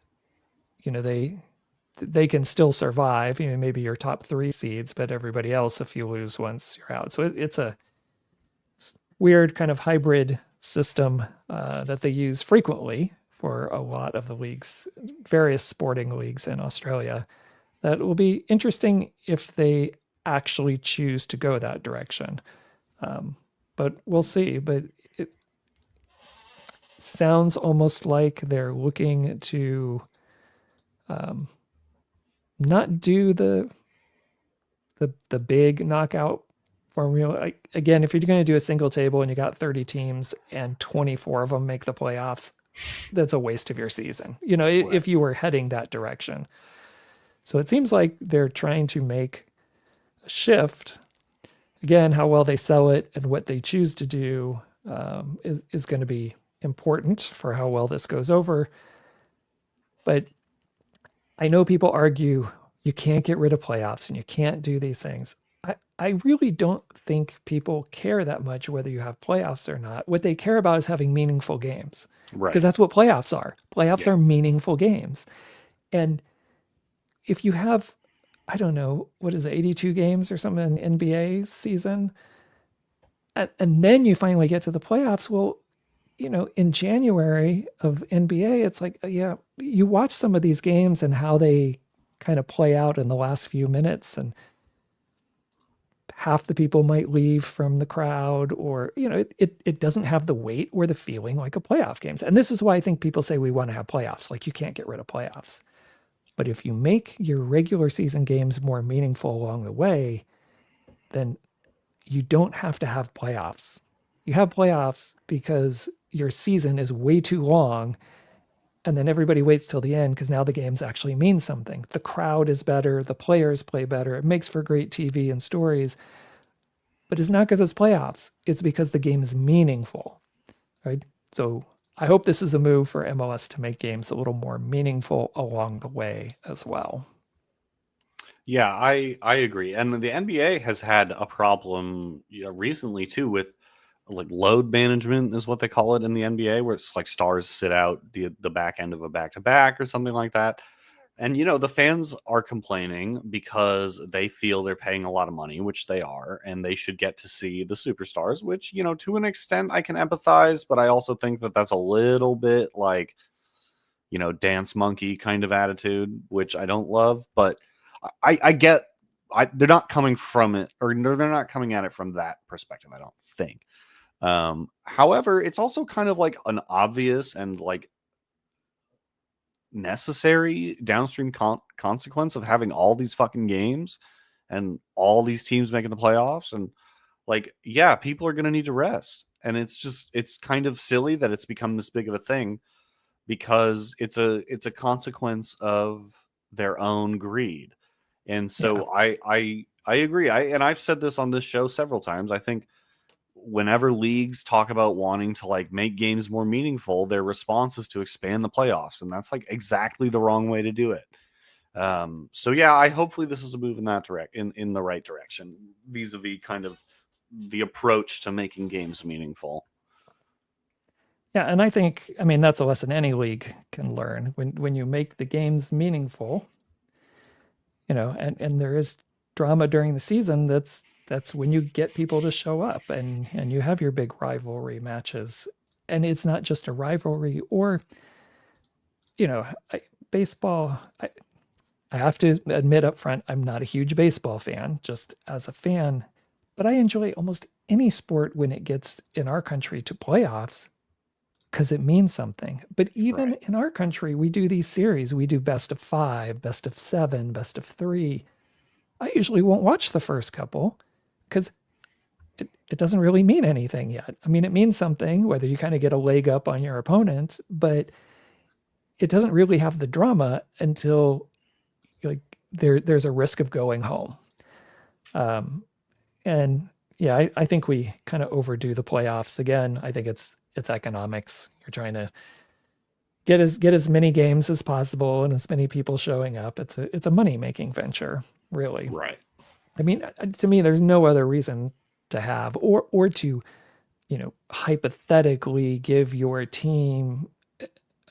S1: they can still survive. Maybe your top three seeds, but everybody else, if you lose once, you're out. So it's a weird kind of hybrid system that they use frequently for a lot of the leagues, various sporting leagues in Australia. That will be interesting if they actually choose to go that direction. But we'll see. But it sounds almost like they're looking to not do the big knockout formula. Again, if you're going to do a single table and you got 30 teams and 24 of them make the playoffs, that's a waste of your season.
S2: Right.
S1: If you were heading that direction. So it seems like they're trying to make a shift. Again, how well they sell it and what they choose to do is going to be important for how well this goes over. But I know people argue you can't get rid of playoffs and you can't do these things. I really don't think people care that much whether you have playoffs or not. What they care about is having meaningful games, because
S2: Right.
S1: that's what playoffs are. Playoffs
S2: Yeah.
S1: are meaningful games. And if you have, I don't know, what is it, 82 games or something in NBA season, and then you finally get to the playoffs, well, in January of NBA, it's like, yeah, you watch some of these games and how they kind of play out in the last few minutes, and half the people might leave from the crowd, or it doesn't have the weight or the feeling like a playoff games. And this is why I think people say we want to have playoffs. Like, you can't get rid of playoffs. But if you make your regular season games more meaningful along the way, then you don't have to have playoffs. You have playoffs because your season is way too long, and then everybody waits till the end because now the games actually mean something. The crowd is better, the players play better, it makes for great TV and stories. But it's not because it's playoffs, it's because the game is meaningful, right? So I hope this is a move for MLS to make games a little more meaningful along the way as well.
S2: Yeah, I agree. And the NBA has had a problem, recently too, with like load management is what they call it in the NBA, where it's like stars sit out the back end of a back to back or something like that. And the fans are complaining because they feel they're paying a lot of money, which they are, and they should get to see the superstars, which, to an extent I can empathize, but I also think that that's a little bit like, dance monkey kind of attitude, which I don't love, but I get they're not coming from it, or they're not coming at it from that perspective, I don't think. However, it's also kind of like an obvious and like necessary downstream consequence of having all these fucking games and all these teams making the playoffs. And like, yeah, people are going to need to rest. And it's kind of silly that it's become this big of a thing. because it's a consequence of their own greed. And
S1: Yeah.
S2: so I agree. And I've said this on this show several times. I think whenever leagues talk about wanting to like make games more meaningful, their response is to expand the playoffs, and that's like exactly the wrong way to do it. So yeah, I hopefully this is a move in that in the right direction, vis-a-vis kind of the approach to making games meaningful.
S1: Yeah, and I think, I mean, that's a lesson any league can learn. When you make the games meaningful, and there is drama during the season, that's when you get people to show up, and you have your big rivalry matches. And it's not just a rivalry, or baseball. I have to admit up front, I'm not a huge baseball fan, just as a fan, but I enjoy almost any sport when it gets in our country to playoffs because it means something. But even
S2: Right.
S1: in our country, we do these series. We do best of 5, best of 7, best of 3. I usually won't watch the first couple because it doesn't really mean anything yet. I mean, it means something whether you kind of get a leg up on your opponent, but it doesn't really have the drama until like there's a risk of going home. Um, and yeah, I think we kind of overdo the playoffs again. I think it's economics. You're trying to get as many games as possible and as many people showing up. It's a money making venture, really.
S2: Right.
S1: I mean, to me, there's no other reason to have or to hypothetically give your team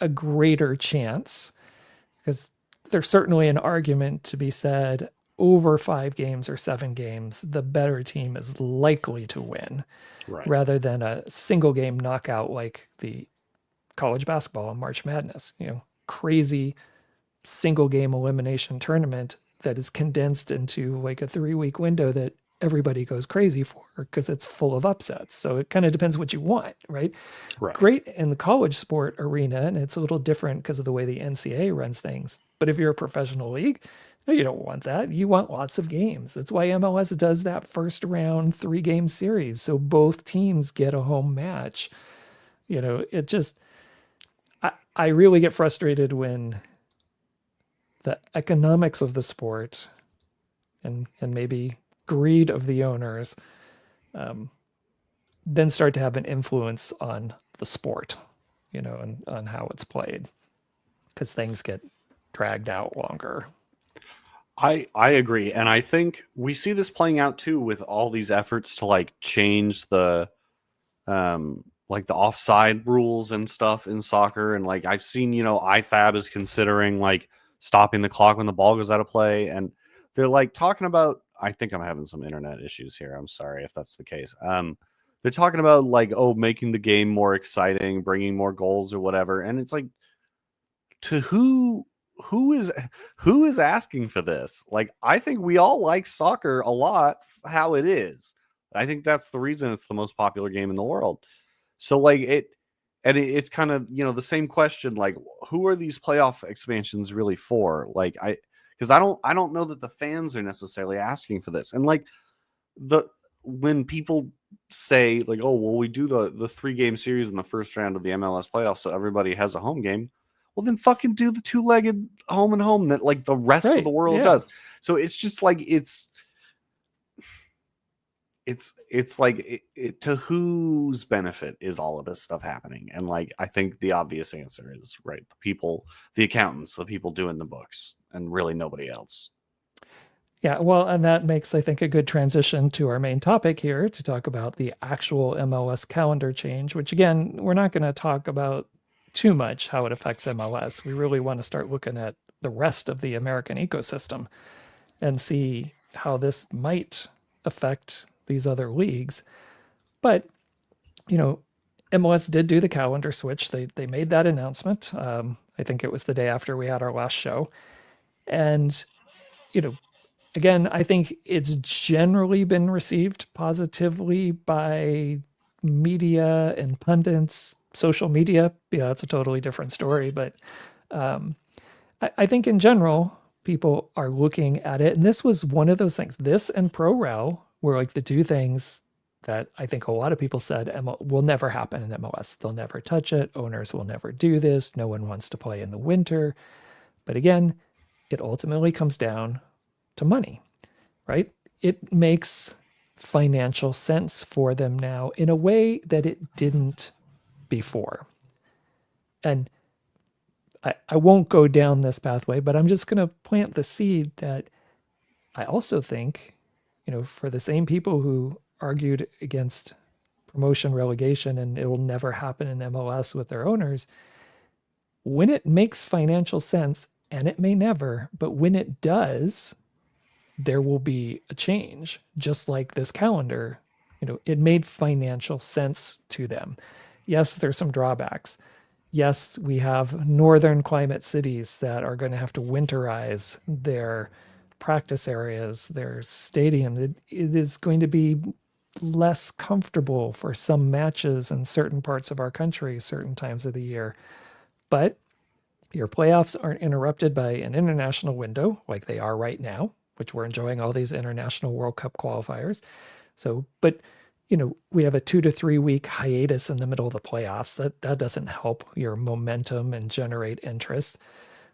S1: a greater chance, because there's certainly an argument to be said over 5 games or 7 games, the better team is likely to win
S2: Right.
S1: rather than a single game knockout like the college basketball and March Madness, crazy single game elimination tournament that is condensed into like a 3-week window that everybody goes crazy for because it's full of upsets. So it kind of depends what you want, right?
S2: Right.
S1: Great in the college sport arena, and it's a little different because of the way the NCAA runs things. But if you're a professional league, no, you don't want that. You want lots of games. That's why MLS does that first round 3-game series. So both teams get a home match. It just, I really get frustrated when the economics of the sport and maybe greed of the owners then start to have an influence on the sport, and on how it's played, because things get dragged out longer.
S2: I agree, and I think we see this playing out too with all these efforts to like change the like the offside rules and stuff in soccer. And like I've seen, IFAB is considering like stopping the clock when the ball goes out of play, and they're like talking about, I think I'm having some internet issues here. I'm sorry if that's the case. They're talking about like, oh, making the game more exciting, bringing more goals or whatever. And it's like, to who is who is asking for this? Like, I think we all like soccer a lot how it is. I think that's the reason it's the most popular game in the world. So like it's kind of, the same question, like who are these playoff expansions really for? Like because I don't know that the fans are necessarily asking for this. And like the when people say like, oh well, we do the 3-game series in the first round of the MLS playoffs so everybody has a home game. Well, then fucking do the 2-legged home and home that like the rest of the
S1: Right.
S2: world
S1: Yeah.
S2: does. So it's just like it's like to whose benefit is all of this stuff happening? And like I think the obvious answer is right, the people, the accountants, the people doing the books, and really nobody else.
S1: Yeah. Well, and that makes, I think, a good transition to our main topic here to talk about the actual MLS calendar change, which again, we're not going to talk about too much how it affects MLS. We really want to start looking at the rest of the American ecosystem and see how this might affect these other leagues. But, MLS did do the calendar switch. They made that announcement. I think it was the day after we had our last show. And, you know, again, I think it's generally been received positively by media and pundits, social media. Yeah, it's a totally different story. But um, I think in general, people are looking at it. And this was one of those things. This and ProRel were like the two things that I think a lot of people said will never happen in MLS. They'll never touch it. Owners will never do this. No one wants to play in the winter. But again, it ultimately comes down to money, right? It makes financial sense for them now in a way that it didn't before. And I won't go down this pathway, but I'm just going to plant the seed that I also think, for the same people who argued against promotion relegation and it will never happen in MLS with their owners, when it makes financial sense, and it may never, but when it does, there will be a change, just like this calendar. It made financial sense to them. Yes, there's some drawbacks. Yes, we have northern climate cities that are going to have to winterize their practice areas, their stadium. It is going to be less comfortable for some matches in certain parts of our country, certain times of the year. But your playoffs aren't interrupted by an international window like they are right now, which we're enjoying all these international World Cup qualifiers. So, but we have a 2 to 3 week hiatus in the middle of the playoffs. That doesn't help your momentum and generate interest.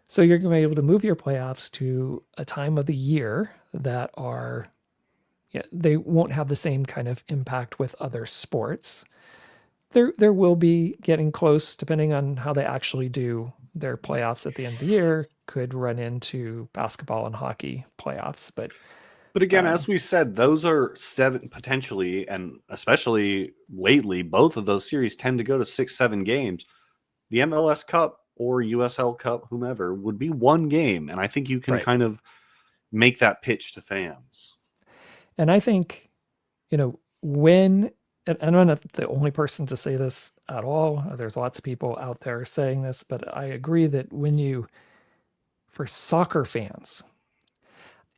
S1: So you're going to be able to move your playoffs to a time of the year that are, they won't have the same kind of impact with other sports. There will be getting close, depending on how they actually do their playoffs at the end of the year, could run into basketball and hockey playoffs.
S2: But again, as we said, those are 7 potentially, and especially lately, both of those series tend to go to 6-7 games. The MLS Cup or USL Cup, whomever, would be 1 game. And I think you can kind of make that pitch to fans.
S1: And I think, when, and I'm not the only person to say this at all. There's lots of people out there saying this, but I agree that for soccer fans,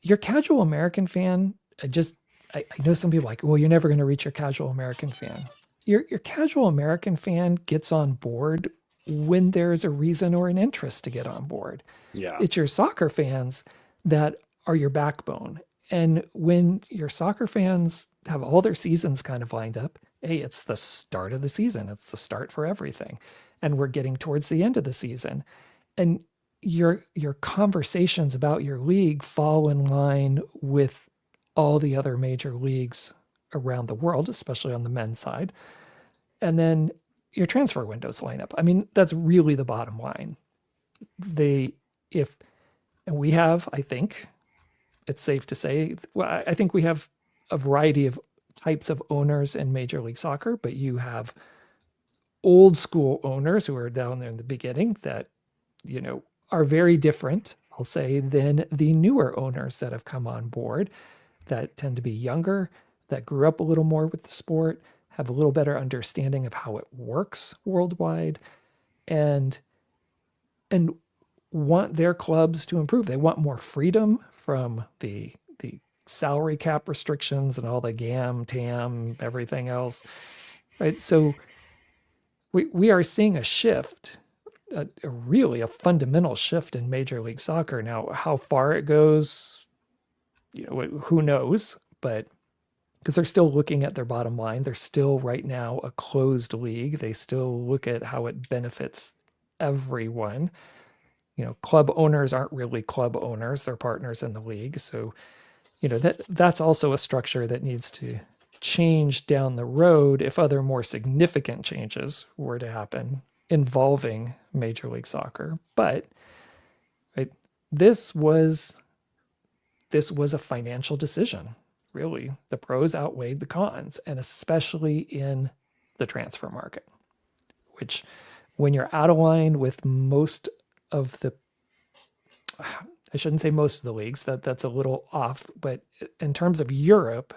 S1: your casual American fan, I know some people are like, well, you're never going to reach your casual American fan. Your casual American fan gets on board when there's a reason or an interest to get on board.
S2: Yeah.
S1: It's your soccer fans that are your backbone. And when your soccer fans have all their seasons kind of lined up, hey, it's the start of the season. It's the start for everything. And we're getting towards the end of the season. And your conversations about your league fall in line with all the other major leagues around the world, especially on the men's side. And then your transfer windows line up. I mean, that's really the bottom line. And we have, I think, it's safe to say, well, I think we have a variety of types of owners in Major League Soccer, but you have old school owners who are down there in the beginning that, are very different, I'll say, than the newer owners that have come on board that tend to be younger, that grew up a little more with the sport, have a little better understanding of how it works worldwide, and want their clubs to improve. They want more freedom from the salary cap restrictions and all the GAM, TAM, everything else, right? So we are seeing a shift, really a fundamental shift in Major League Soccer. Now, how far it goes, who knows? But because they're still looking at their bottom line, they're still right now a closed league. They still look at how it benefits everyone. Club owners aren't really club owners; they're partners in the league. So, that's also a structure that needs to change down the road if other more significant changes were to happen involving Major League Soccer. But this was a financial decision. Really, the pros outweighed the cons, and especially in the transfer market, which when you're out of line with most of the, I shouldn't say most of the leagues, that's a little off, but in terms of Europe,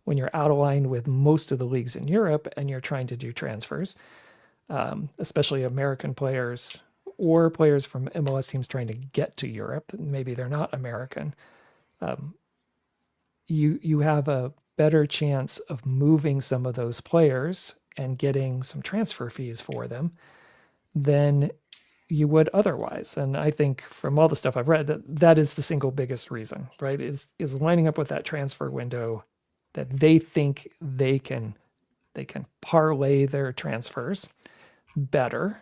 S1: when you're out of line with most of the leagues in Europe and you're trying to do transfers, especially American players or players from MLS teams trying to get to Europe, maybe they're not American, you have a better chance of moving some of those players and getting some transfer fees for them than you would otherwise. And I think from all the stuff I've read, that is the single biggest reason, right? Is lining up with that transfer window that they think they can parlay their transfers better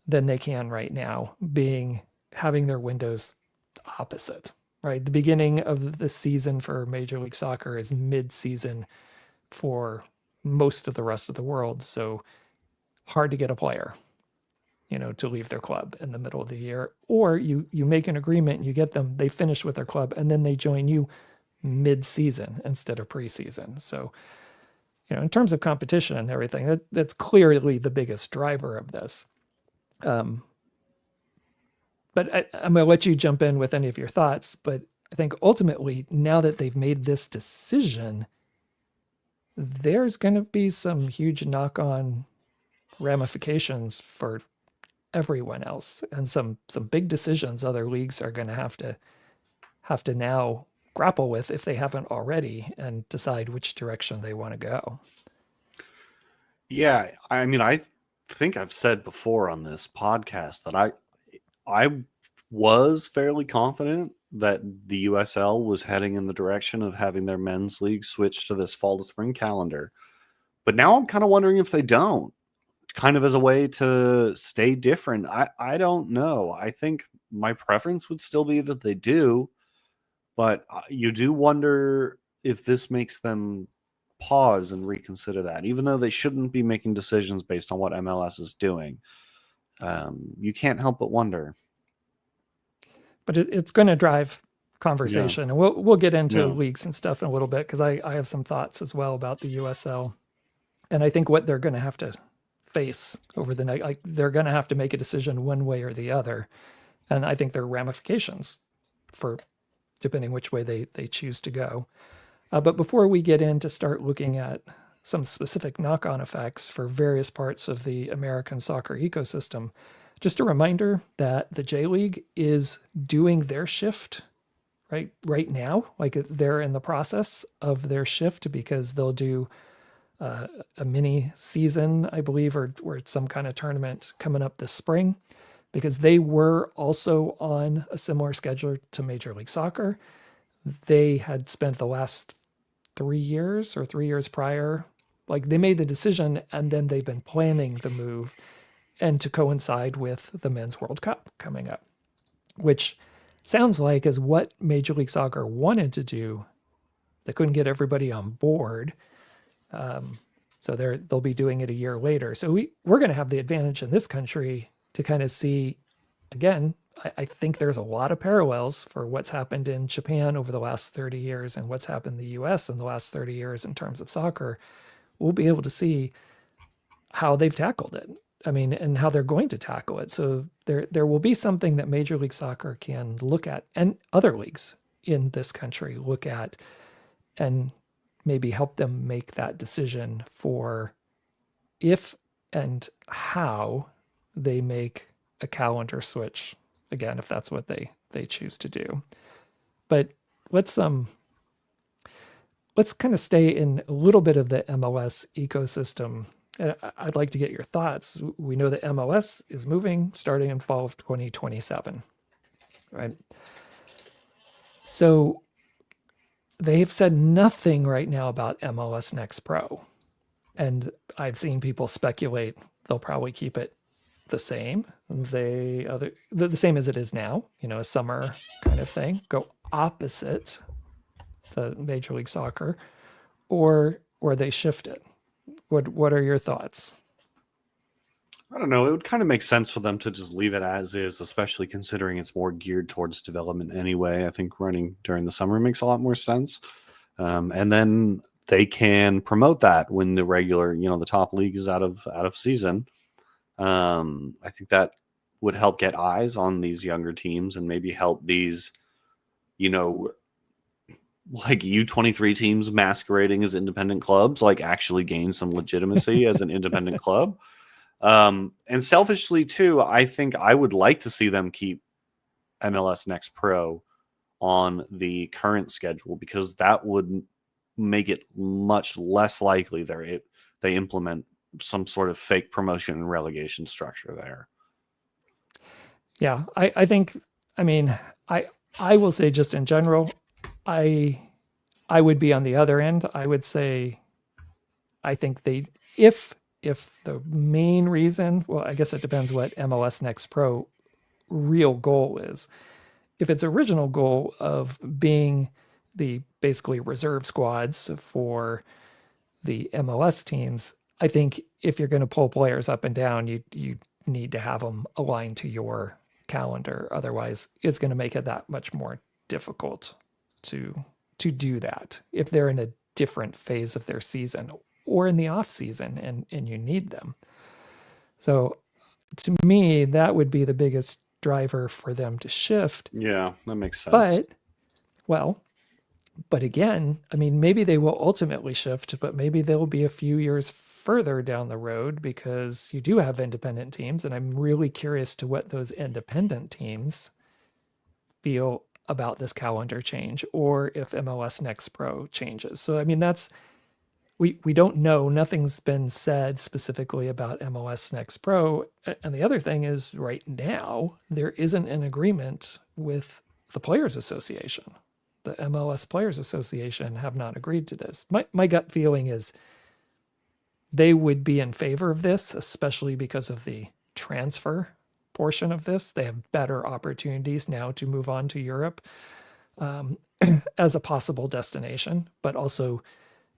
S1: than they can right now, having their windows opposite, right? The beginning of the season for Major League Soccer is mid-season for most of the rest of the world. So hard to get a player, to leave their club in the middle of the year. Or you make an agreement and you get them, they finish with their club, and then they join you mid-season instead of preseason. So, in terms of competition and everything, that's clearly the biggest driver of this. But I'm going to let you jump in with any of your thoughts. But I think ultimately, now that they've made this decision, there's going to be some huge knock-on ramifications for everyone else, and some big decisions other leagues are going to have to now grapple with if they haven't already, and decide which direction they want to go.
S2: Yeah, I mean, I think I've said before on this podcast that I was fairly confident that the USL was heading in the direction of having their men's league switch to this fall to spring calendar. But now I'm kind of wondering if they don't, kind of as a way to stay different. I don't know. I think my preference would still be that they do, but you do wonder if this makes them pause and reconsider that, even though they shouldn't be making decisions based on what MLS is doing. You can't help but wonder.
S1: But it's going to drive conversation, and we'll get into
S2: Yeah.
S1: leagues and stuff in a little bit, because I have some thoughts as well about the USL, and I think what they're going to have to face over the night, like they're going to have to make a decision one way or the other, and I think there are ramifications for depending which way they choose to go. But before we get in to start looking at some specific knock-on effects for various parts of the American soccer ecosystem, just a reminder that the J League is doing their shift right now. Like, they're in the process of their shift, because they'll do a mini season, I believe, or some kind of tournament coming up this spring, because they were also on a similar schedule to Major League Soccer. They had spent the last 3 years or 3 years prior, like they made the decision and then they've been planning the move, and to coincide with the Men's World Cup coming up, which sounds like is what Major League Soccer wanted to do. They couldn't get everybody on board. So they'll be doing it a year later. So we're going to have the advantage in this country to kind of see, again, I think there's a lot of parallels for what's happened in Japan over the last 30 years and what's happened in the US in the last 30 years in terms of soccer. We'll be able to see how they've tackled it. I mean, and how they're going to tackle it. So there will be something that Major League Soccer can look at, and other leagues in this country look at, and maybe help them make that decision for if and how they make a calendar switch, again, if that's what they choose to do. But let's kind of stay in a little bit of the MLS ecosystem. And I'd like to get your thoughts. We know that MLS is moving starting in fall of 2027, right? So they've said nothing right now about MLS Next Pro. And I've seen people speculate they'll probably keep it the same. The same as it is now, a summer kind of thing. Go opposite the Major League Soccer, or they shift it. What are your thoughts?
S2: I don't know. It would kind of make sense for them to just leave it as is, especially considering it's more geared towards development anyway. I think running during the summer makes a lot more sense. And then they can promote that when the regular, the top league is out of season. I think that would help get eyes on these younger teams and maybe help these, like U23 teams masquerading as independent clubs, like actually gain some legitimacy as an independent club. And selfishly too, I think I would like to see them keep MLS Next Pro on the current schedule, because that would make it much less likely they implement some sort of fake promotion and relegation structure there.
S1: Yeah, I think, I mean, I will say, just in general, I I would be on the other end. I would say I think if the main reason, well, I guess it depends what MLS Next Pro real goal is. If its original goal of being the basically reserve squads for the MLS teams, I think if you're going to pull players up and down, you need to have them aligned to your calendar. Otherwise, it's going to make it that much more difficult to do that if they're in a different phase of their season or in the off season and you need them. So to me, that would be the biggest driver for them to shift.
S2: Yeah, that makes sense.
S1: But well, but again, I mean, maybe they will ultimately shift, but maybe they'll be a few years further down the road because you do have independent teams. And I'm really curious to what those independent teams feel about this calendar change or if MLS Next Pro changes. So, I mean, we don't know. Nothing's been said specifically about MLS Next Pro. And the other thing is right now, there isn't an agreement with the Players Association. The MLS Players Association have not agreed to this. My gut feeling is they would be in favor of this, especially because of the transfer portion of this. They have better opportunities now to move on to Europe as a possible destination, but also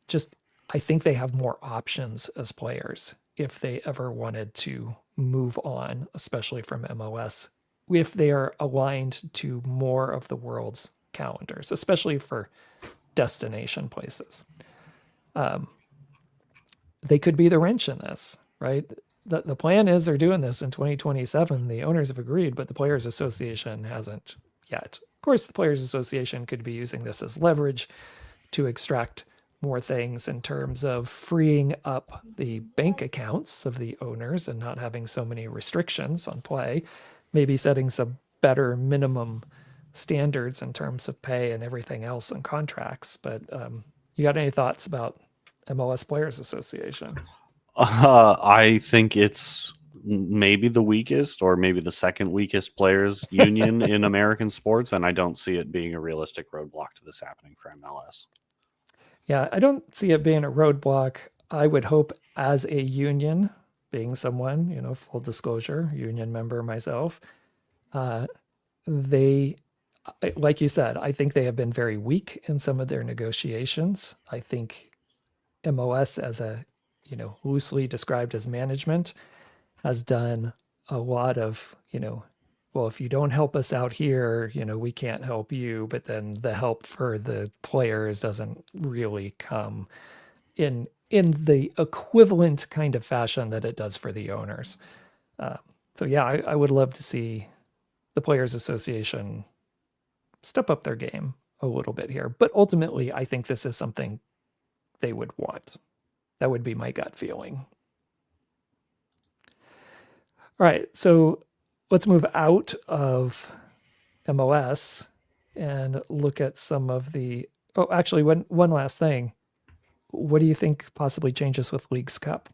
S1: just I think they have more options as players if they ever wanted to move on, especially from MLS, if they are aligned to more of the world's calendars, especially for destination places. They could be the wrench in this, right? The plan is they're doing this in 2027. The owners have agreed, but the Players Association hasn't yet. Of course, the Players Association could be using this as leverage to extract more things in terms of freeing up the bank accounts of the owners and not having so many restrictions on play, maybe setting some better minimum standards in terms of pay and everything else in contracts. But you got any thoughts about MLS Players Association?
S2: I think it's maybe the weakest or maybe the second weakest players union in American sports, and I don't see it being a realistic roadblock to this happening for MLS.
S1: Yeah, I don't see it being a roadblock. I would hope as a union, being someone, full disclosure, union member myself, they, like you said, I think they have been very weak in some of their negotiations. I think MLS, as a, loosely described as management, has done a lot of, well, if you don't help us out here, we can't help you. But then the help for the players doesn't really come in the equivalent kind of fashion that it does for the owners. So yeah, I would love to see the Players Association step up their game a little bit here. But ultimately, I think this is something they would want. That would be my gut feeling. All right, so let's move out of MLS and look at some of the. Oh, actually, one last thing. What do you think possibly changes with Leagues Cup?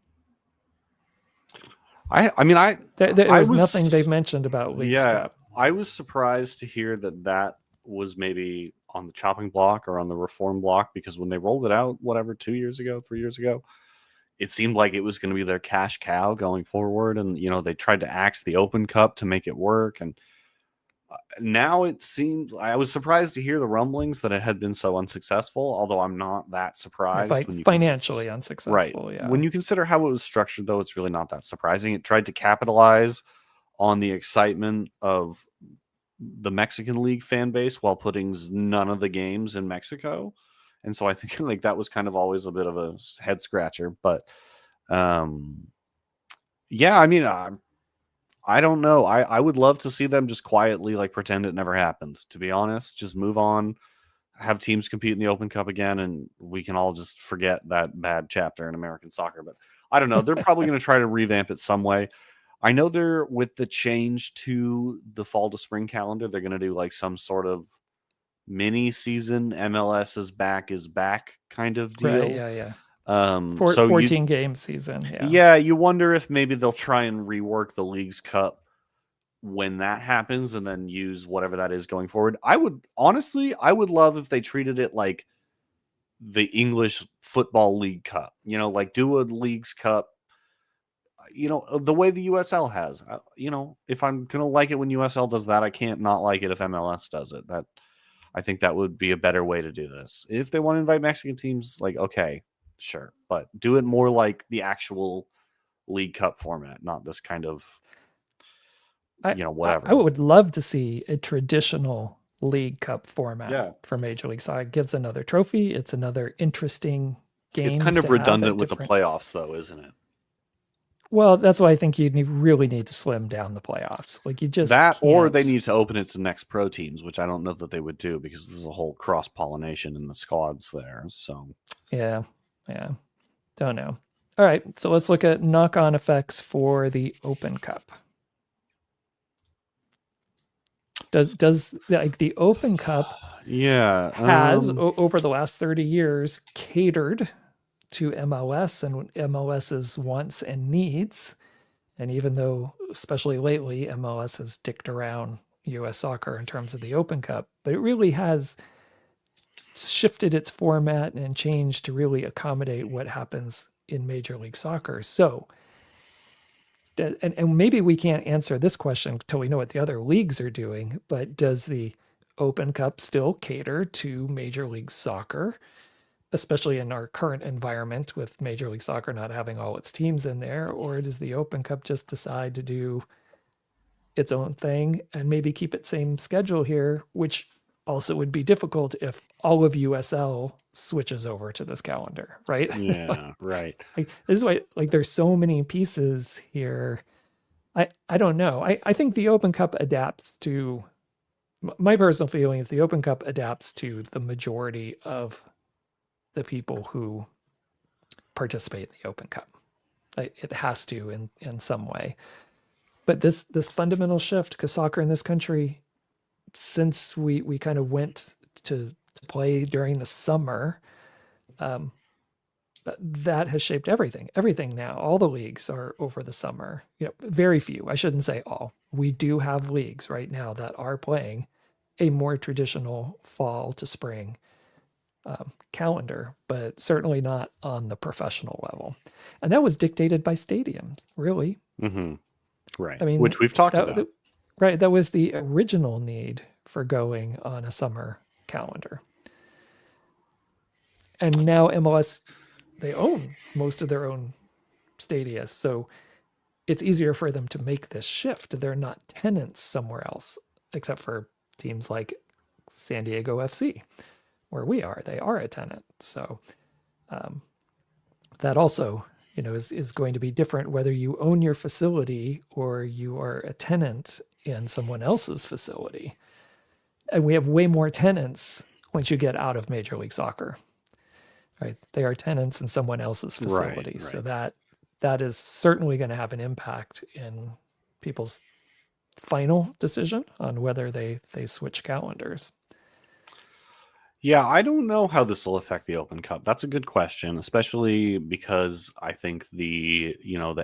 S1: There was nothing they've mentioned about Leagues Cup.
S2: I was surprised to hear that was maybe on the chopping block or on the reform block, because when they rolled it out, 3 years ago, it seemed like it was going to be their cash cow going forward. And, they tried to axe the Open Cup to make it work. And now it seemed, I was surprised to hear the rumblings that it had been so unsuccessful, although I'm not that surprised.
S1: Financially unsuccessful,
S2: right.
S1: Yeah.
S2: When you consider how it was structured, though, it's really not that surprising. It tried to capitalize on the excitement of the Mexican League fan base while putting none of the games in Mexico. And so I think like that was kind of always a bit of a head scratcher. But yeah, I mean, I don't know. I would love to see them just quietly like pretend it never happened, to be honest. Just move on, have teams compete in the Open Cup again, and we can all just forget that bad chapter in American soccer. But I don't know. They're probably going to try to revamp it some way. I know they're, with the change to the fall to spring calendar, they're going to do like some sort of mini season MLS is back kind of deal.
S1: Right, yeah. 14 game season.
S2: Yeah, you wonder if maybe they'll try and rework the Leagues Cup when that happens and then use whatever that is going forward. I would love if they treated it like the English Football League Cup. Like do a Leagues Cup. The way the USL has. If I'm gonna like it when USL does that, I can't not like it if MLS does it. I think that would be a better way to do this. If they want to invite Mexican teams, like okay, sure, but do it more like the actual League Cup format, not this kind of whatever.
S1: I would love to see a traditional League Cup format
S2: Yeah.
S1: for Major League Soccer. It gives another trophy. It's another interesting game.
S2: It's kind of redundant with the playoffs, though, isn't it?
S1: Well, that's why I think you really need to slim down the playoffs. Like you just
S2: that,
S1: can't.
S2: or they need to open it to next pro teams, which I don't know that they would do because there's a whole cross pollination in the squads there. So
S1: yeah, don't know. All right, so let's look at knock-on effects for the Open Cup. Does like the Open Cup has over the last 30 years catered to MLS and MLS's wants and needs? And even though, especially lately, MLS has dicked around US soccer in terms of the Open Cup, but it really has shifted its format and changed to really accommodate what happens in Major League Soccer. So, and maybe we can't answer this question until we know what the other leagues are doing, but does the Open Cup still cater to Major League Soccer, especially in our current environment with Major League Soccer not having all its teams in there? Or does the Open Cup just decide to do its own thing and maybe keep its same schedule here, which also would be difficult if all of USL switches over to this calendar, right?
S2: Yeah, right.
S1: This is why, there's so many pieces here. I don't know. I think the Open Cup adapts to, my personal feeling is the Open Cup adapts to the majority of the people who participate in the Open Cup. It has to in some way. But this fundamental shift, because soccer in this country, since we kind of went to play during the summer, that has shaped everything. Everything now, all the leagues are over the summer. Very few. I shouldn't say all. We do have leagues right now that are playing a more traditional fall to spring calendar, but certainly not on the professional level. And that was dictated by stadiums, really.
S2: Mm-hmm. Right.
S1: I mean,
S2: which we've talked about.
S1: Right. That was the original need for going on a summer calendar. And now MLS, they own most of their own stadia. So it's easier for them to make this shift. They're not tenants somewhere else, except for teams like San Diego FC, where we are. They are a tenant. So that also, is going to be different whether you own your facility or you are a tenant in someone else's facility. And we have way more tenants once you get out of Major League Soccer. Right? They are tenants in someone else's facility. Right. So that is certainly going to have an impact in people's final decision on whether they switch calendars.
S2: Yeah, I don't know how this will affect the Open Cup. That's a good question, especially because I think the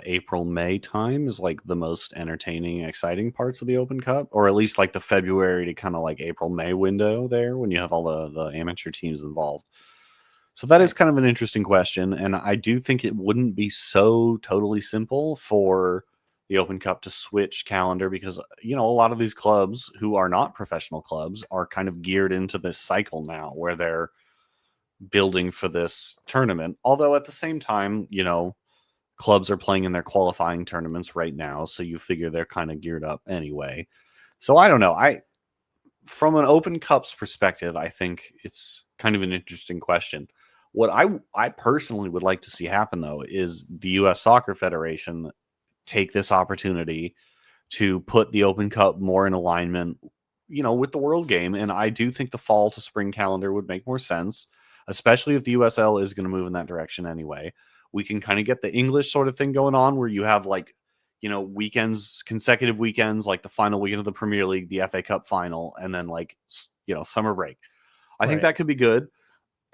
S2: April-May time is like the most entertaining, exciting parts of the Open Cup, or at least like the February to kind of like April-May window there when you have all the amateur teams involved. So that is kind of an interesting question, and I do think it wouldn't be so totally simple for the Open Cup to switch calendar because, a lot of these clubs who are not professional clubs are kind of geared into this cycle now where they're building for this tournament. Although at the same time, clubs are playing in their qualifying tournaments right now, so you figure they're kind of geared up anyway. So I don't know. From an Open Cup's perspective, I think it's kind of an interesting question. What I personally would like to see happen, though, is the U.S. Soccer Federation take this opportunity to put the Open Cup more in alignment, with the World Game. And I do think the fall to spring calendar would make more sense, especially if the USL is going to move in that direction anyway. We can kind of get the English sort of thing going on where you have weekends, consecutive weekends, like the final weekend of the Premier League, the FA Cup final, and then summer break. I think that could be good.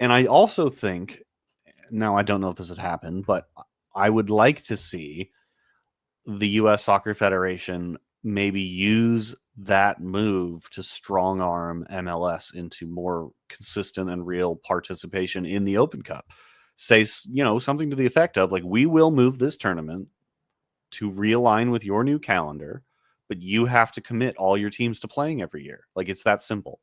S2: And I also think, now I don't know if this would happen, but I would like to see the U.S. Soccer Federation maybe use that move to strong arm MLS into more consistent and real participation in the Open Cup. Say, something to the effect of like, we will move this tournament to realign with your new calendar, but you have to commit all your teams to playing every year. Like, it's that simple.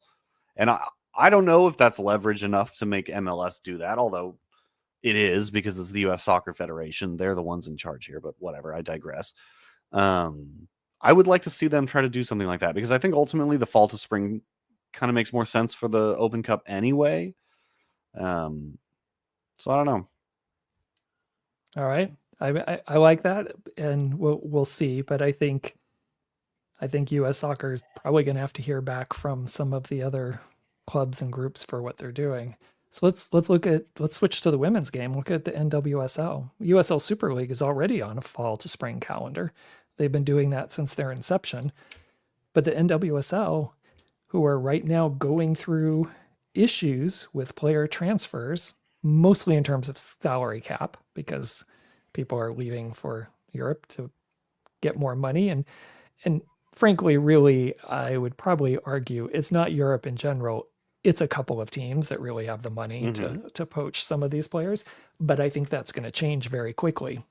S2: And I don't know if that's leverage enough to make MLS do that, although it is because it's the U.S. Soccer Federation. They're the ones in charge here, but whatever. I digress. I would like to see them try to do something like that because I think ultimately the fall to spring kind of makes more sense for the Open Cup anyway. So I don't know.
S1: All right. I like that, and we'll see. But I think U.S. Soccer is probably going to have to hear back from some of the other clubs and groups for what they're doing. So let's switch to the women's game. Look at the NWSL. USL Super League is already on a fall to spring calendar. They've been doing that since their inception. But the NWSL, who are right now going through issues with player transfers, mostly in terms of salary cap, because people are leaving for Europe to get more money. And frankly, really, I would probably argue it's not Europe in general. It's a couple of teams that really have the money to poach some of these players. But I think that's going to change very quickly.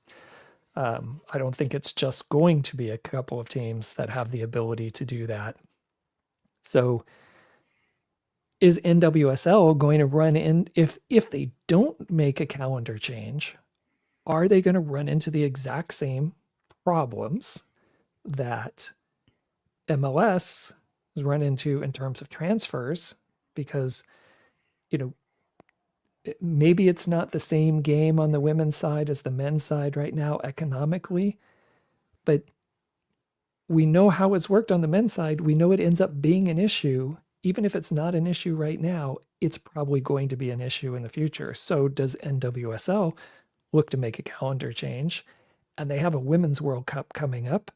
S1: I don't think it's just going to be a couple of teams that have the ability to do that. So is NWSL going to run in, if they don't make a calendar change, are they going to run into the exact same problems that MLS has run into in terms of transfers? Because, maybe it's not the same game on the women's side as the men's side right now economically, but we know how it's worked on the men's side. We know it ends up being an issue. Even if it's not an issue right now, it's probably going to be an issue in the future. So does NWSL look to make a calendar change? And they have a Women's World Cup coming up,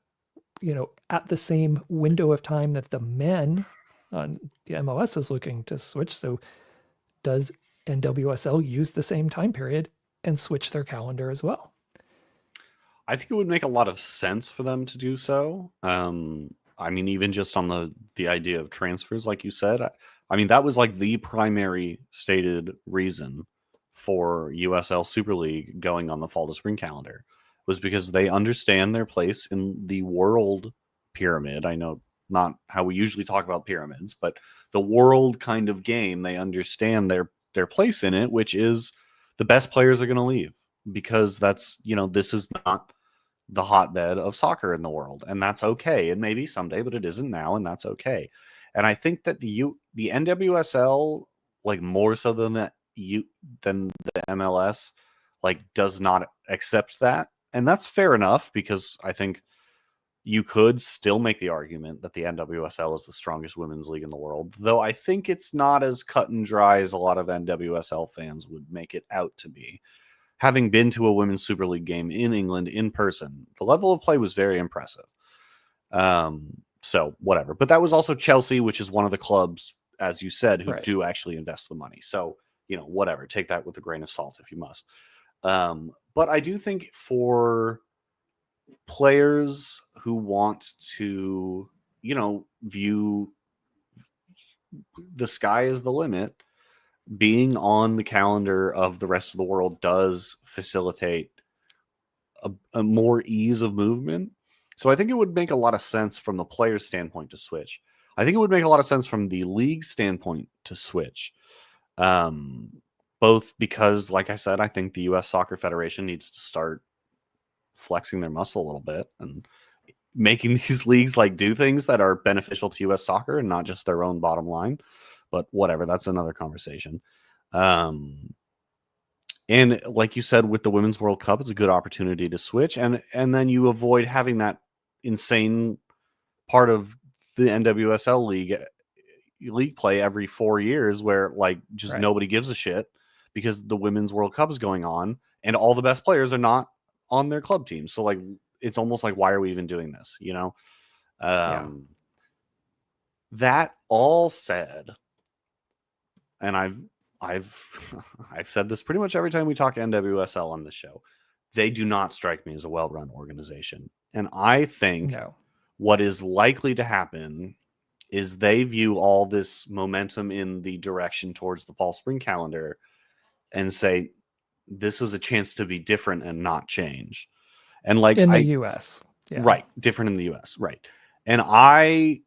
S1: at the same window of time that the men on the MLS is looking to switch. So does NWSL use the same time period and switch their calendar as well?
S2: I think it would make a lot of sense for them to do so. I mean, even just on the idea of transfers, like you said, I mean, that was like the primary stated reason for USL Super League going on the fall to spring calendar was because they understand their place in the world pyramid. I know not how we usually talk about pyramids, but the world kind of game, they understand their place in it, which is the best players are going to leave because that's, this is not the hotbed of soccer in the world, and that's okay. It may be someday, but it isn't now, and that's okay. And I think that the NWSL, like more so than than the MLS, like does not accept that, and that's fair enough because I think you could still make the argument that the NWSL is the strongest women's league in the world, though I think it's not as cut and dry as a lot of NWSL fans would make it out to be. Having been to a Women's Super League game in England in person, the level of play was very impressive. So whatever. But that was also Chelsea, which is one of the clubs, as you said, who
S1: Right.
S2: do actually invest the money. So, whatever. Take that with a grain of salt if you must. But I do think for players who want to, view the sky as the limit, being on the calendar of the rest of the world does facilitate a more ease of movement. So I think it would make a lot of sense from the player's standpoint to switch. I think it would make a lot of sense from the league standpoint to switch. Both because, like I said, I think the U.S. Soccer Federation needs to start flexing their muscle a little bit and making these leagues like do things that are beneficial to U.S. soccer and not just their own bottom line. But whatever, that's another conversation. And like you said, with the Women's World Cup, it's a good opportunity to switch, and then you avoid having that insane part of the NWSL league play every 4 years where like just
S1: Right.
S2: nobody gives a shit because the Women's World Cup is going on and all the best players are not on their club team. So like it's almost like why are we even doing this?
S1: Yeah.
S2: That all said, and I've I've said this pretty much every time we talk NWSL on the show. They do not strike me as a well-run organization. And I think
S1: No.
S2: What is likely to happen is they view all this momentum in the direction towards the fall spring calendar and say, this is a chance to be different and not change. And like,
S1: In the US. Yeah.
S2: right, different in the US, right. And I,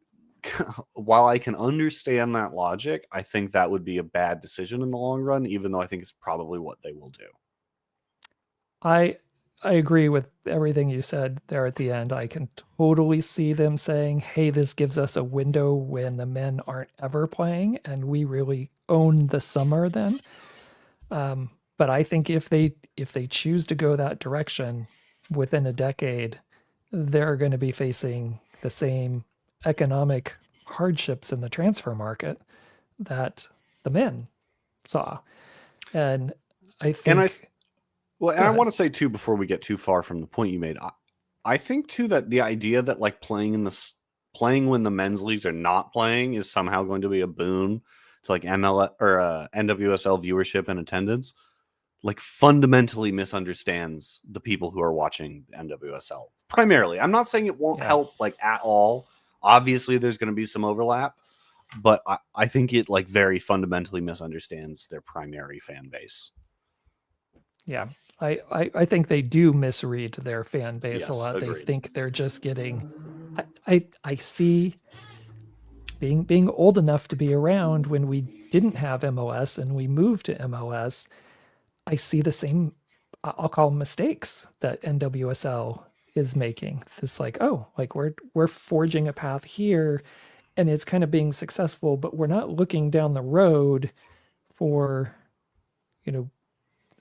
S2: while I can understand that logic, I think that would be a bad decision in the long run, even though I think it's probably what they will do.
S1: I I agree with everything you said there at the end. I can totally see them saying, "Hey, this gives us a window when the men aren't ever playing, and we really own the summer then." But I think if they choose to go that direction within a decade, they're going to be facing the same economic hardships in the transfer market that the men saw. And I
S2: And I,
S1: think,
S2: well, and
S1: go
S2: I
S1: ahead.
S2: want to say too, before we get too far from the point you made, I think too that the idea that like playing when the men's leagues are not playing is somehow going to be a boon to like ML or NWSL viewership and attendance, like fundamentally misunderstands the people who are watching NWSL. Primarily, I'm not saying it won't
S1: Yeah.
S2: help like at all. Obviously, there's going to be some overlap, but I think it like very fundamentally misunderstands their primary fan base.
S1: Yeah. I think they do misread their fan base a
S2: Yes,
S1: lot. They
S2: agreed.
S1: think they're just getting I see being old enough to be around when we didn't have MLS and we moved to MLS. I see the same, I'll call them mistakes that NWSL is making. This like, oh, like we're forging a path here and it's kind of being successful, but we're not looking down the road for, you know,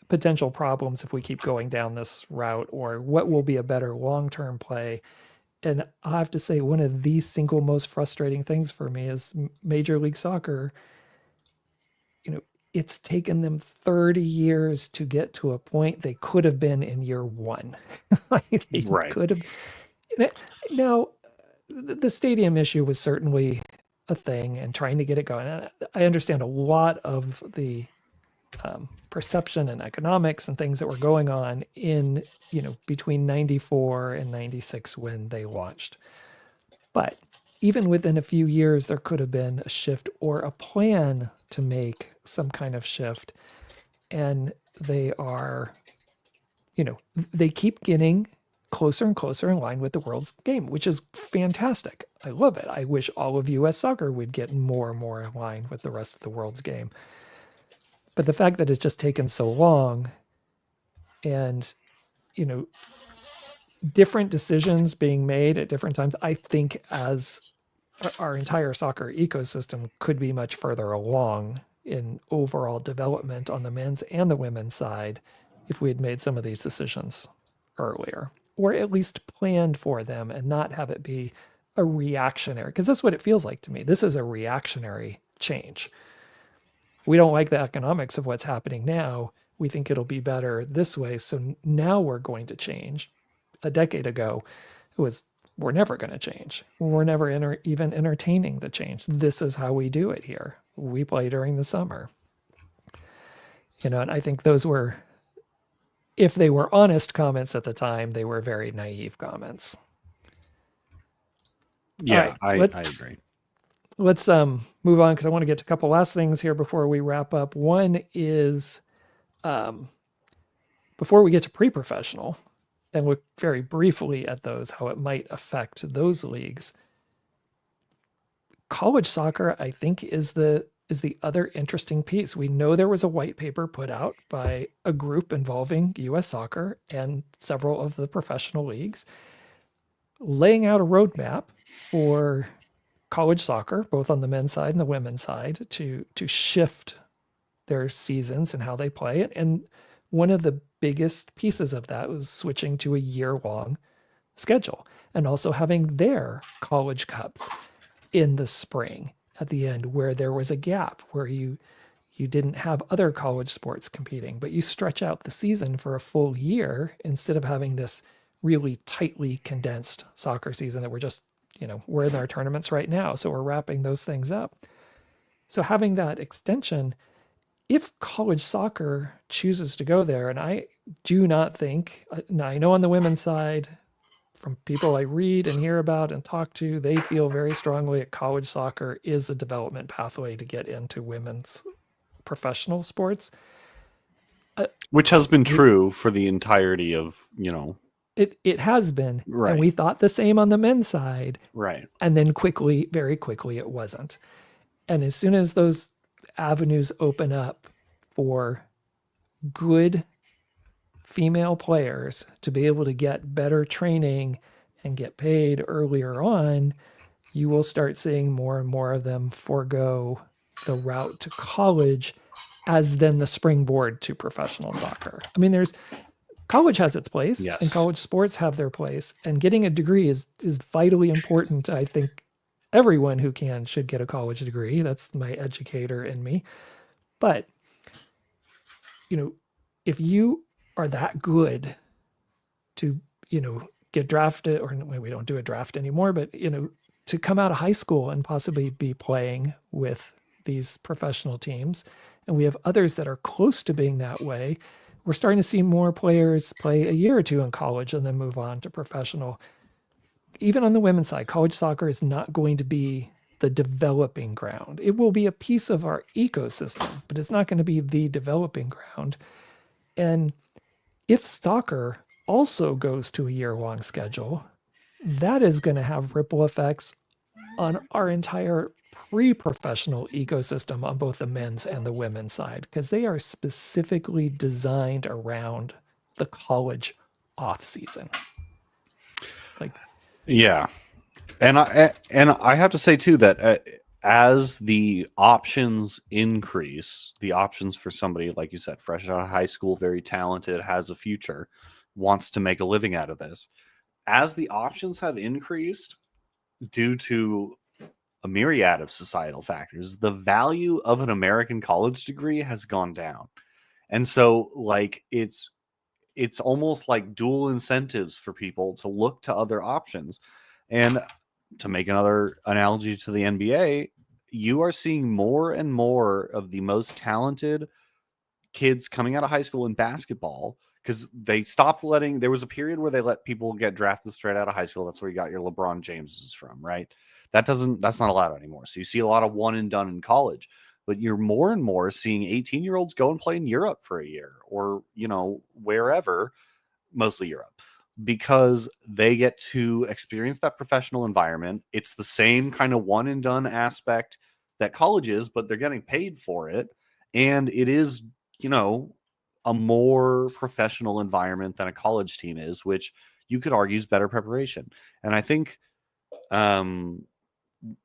S1: potential problems if we keep going down this route, or what will be a better long-term play. And I have to say, one of the single most frustrating things for me is Major League Soccer. You know, it's taken them 30 years to get to a point they could have been in year one. Like they
S2: Right.
S1: could have. Now, the stadium issue was certainly a thing, and trying to get it going. And I understand a lot of the perception and economics and things that were going on in, you know, between 94 and 96 when they launched. But even within a few years, there could have been a shift or a plan to make some kind of shift. And they are, you know, they keep getting closer and closer in line with the world's game, which is fantastic. I love it. I wish all of US soccer would get more and more in line with the rest of the world's game. But the fact that it's just taken so long, and, you know, different decisions being made at different times, I think as our entire soccer ecosystem could be much further along in overall development on the men's and the women's side if we had made some of these decisions earlier, or at least planned for them and not have it be a reactionary, because that's what it feels like to me. This is a reactionary change. We don't like the economics of what's happening now. We think it'll be better this way. So now we're going to change. A decade ago, it was, we're never going to change. We're never even entertaining the change. This is how we do it here. We play during the summer. You know, and I think those were, if they were honest comments at the time, they were very naive comments. All
S2: Yeah,
S1: right,
S2: I agree.
S1: let's move on because I want to get to a couple last things here before we wrap up. One is um, before we get to pre-professional and look very briefly at those, how it might affect those leagues. College soccer, I think, is the other interesting piece. We know there was a white paper put out by a group involving US soccer and several of the professional leagues, laying out a roadmap for college soccer, both on the men's side and the women's side, to shift their seasons and how they play it. And one of the biggest pieces of that was switching to a year-long schedule and also having their college cups in the spring at the end, where there was a gap where you didn't have other college sports competing, but you stretch out the season for a full year instead of having this really tightly condensed soccer season that we're just, you know, we're in our tournaments right now, so we're wrapping those things up. So having that extension, if college soccer chooses to go there, and I do not think, now I know on the women's side, from people I read and hear about and talk to, they feel very strongly that college soccer is the development pathway to get into women's professional sports.
S2: Which has been
S1: We
S2: true for the entirety of,
S1: it has been, and
S2: right,
S1: we thought the same on the men's side,
S2: right.
S1: and then quickly, very quickly, it wasn't. And as soon as those avenues open up for good female players to be able to get better training and get paid earlier on, you will start seeing more and more of them forego the route to college as then the springboard to professional soccer. I mean, college has its place and
S2: Yes.
S1: college sports have their place, and getting a degree is vitally important. I think everyone who can should get a college degree. That's my educator in me. But, you know, if you are that good to, get drafted, or we don't do a draft anymore, but, to come out of high school and possibly be playing with these professional teams, and we have others that are close to being that way, we're starting to see more players play a year or two in college and then move on to professional. Even on the women's side, college soccer is not going to be the developing ground. It will be a piece of our ecosystem, but it's not going to be the developing ground. And if soccer also goes to a year-long schedule, that is going to have ripple effects on our entire pre-professional ecosystem on both the men's and the women's side, because they are specifically designed around the college off season. Like,
S2: Yeah. And I have to say too that as the options increase, the options for somebody like you said, fresh out of high school, very talented, has a future, wants to make a living out of this. As the options have increased due to a myriad of societal factors, the value of an American college degree has gone down. And so like it's almost like dual incentives for people to look to other options. And to make another analogy to the NBA, you are seeing more and more of the most talented kids coming out of high school in basketball because they stopped letting, there was a period where they let people get drafted straight out of high school. That's where you got your LeBron Jameses from, right? That's not allowed anymore. So you see a lot of one and done in college, but you're more and more seeing 18-year-olds go and play in Europe for a year or, wherever, mostly Europe, because they get to experience that professional environment. It's the same kind of one and done aspect that college is, but they're getting paid for it. And it is, a more professional environment than a college team is, which you could argue is better preparation. And I think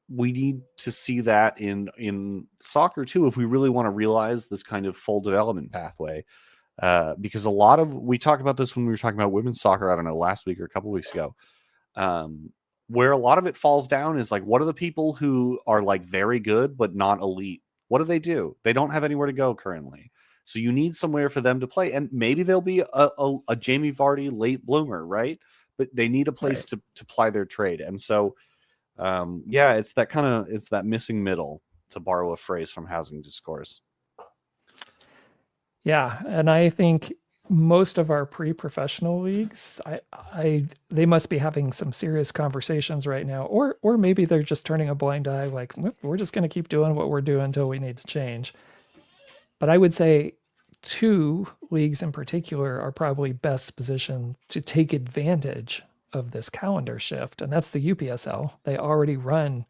S2: we need to see that in soccer too, if we really want to realize this kind of full development pathway. Because we talked about this when we were talking about women's soccer, I don't know, last week or a couple weeks ago, where a lot of it falls down is like, what are the people who are like very good but not elite? What do? They don't have anywhere to go currently. So you need somewhere for them to play. And maybe they'll be a Jamie Vardy late bloomer, right? But they need a place
S1: right.
S2: to ply their trade. And so, it's that missing middle, to borrow a phrase from Housing Discourse.
S1: Yeah, and I think most of our pre-professional leagues, they must be having some serious conversations right now, or maybe they're just turning a blind eye, like we're just going to keep doing what we're doing until we need to change. But I would say two leagues in particular are probably best positioned to take advantage of this calendar shift, and that's the UPSL. They already run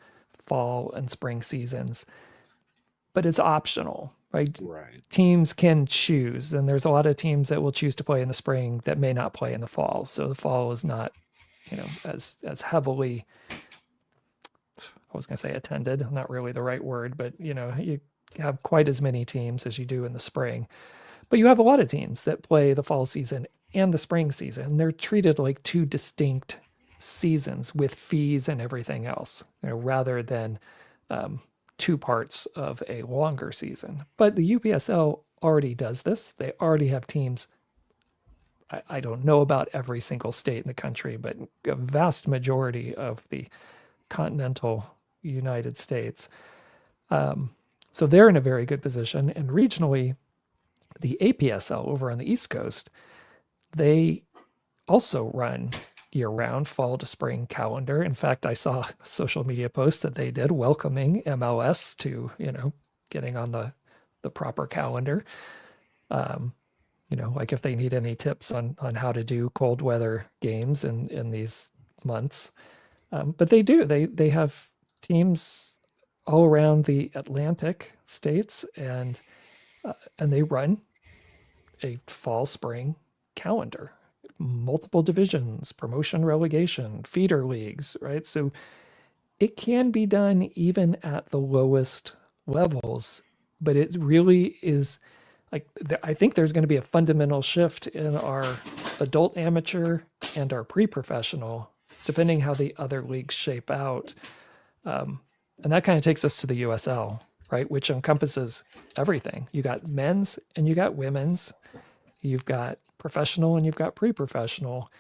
S1: fall and spring seasons, but it's optional, right?
S2: Right.
S1: Teams can choose, and there's a lot of teams that will choose to play in the spring that may not play in the fall. So the fall is not, as heavily, I was going to say attended, not really the right word, but you have quite as many teams as you do in the spring. But you have a lot of teams that play the fall season and the spring season. They're treated like two distinct seasons with fees and everything else, rather than two parts of a longer season. But the UPSL already does this. They already have teams. I don't know about every single state in the country, but a vast majority of the continental United States. So they're in a very good position. And regionally, the APSL over on the East Coast, they also run year-round fall to spring calendar. In fact, I saw a social media post that they did welcoming MLS to, getting on the proper calendar. Like if they need any tips on how to do cold weather games in these months. But they do. They have teams all around the Atlantic states, and they run a fall spring calendar, multiple divisions, promotion, relegation, feeder leagues, right? So it can be done even at the lowest levels, but it really is like I think there's going to be a fundamental shift in our adult amateur and our pre-professional, depending how the other leagues shape out. And that kind of takes us to the USL, right? Which encompasses everything. You got men's and you got women's. You've got professional and you've got pre-professional.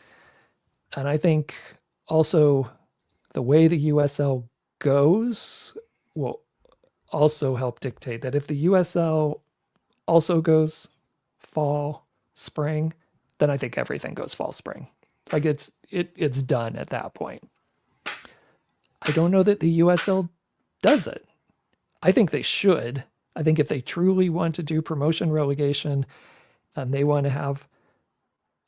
S1: And I think also the way the USL goes will also help dictate that. If the USL also goes fall, spring, then I think everything goes fall, spring. Like it's done at that point. I don't know that the USL does it. I think they should. I think if they truly want to do promotion, relegation, and they want to have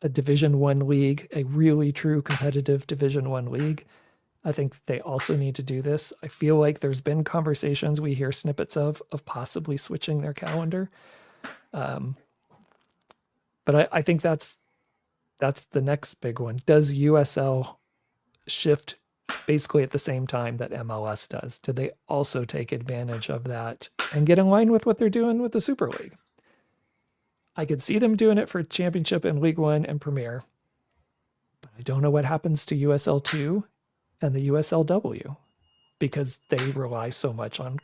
S1: a Division One league, a really true competitive Division One league, I think they also need to do this. I feel like there's been conversations we hear snippets of possibly switching their calendar. But I think that's the next big one. Does USL shift basically at the same time that MLS does? Do they also take advantage of that and get in line with what they're doing with the Super League? I could see them doing it for Championship and League One and Premier, but I don't know what happens to USL2 and the USLW because they rely so much on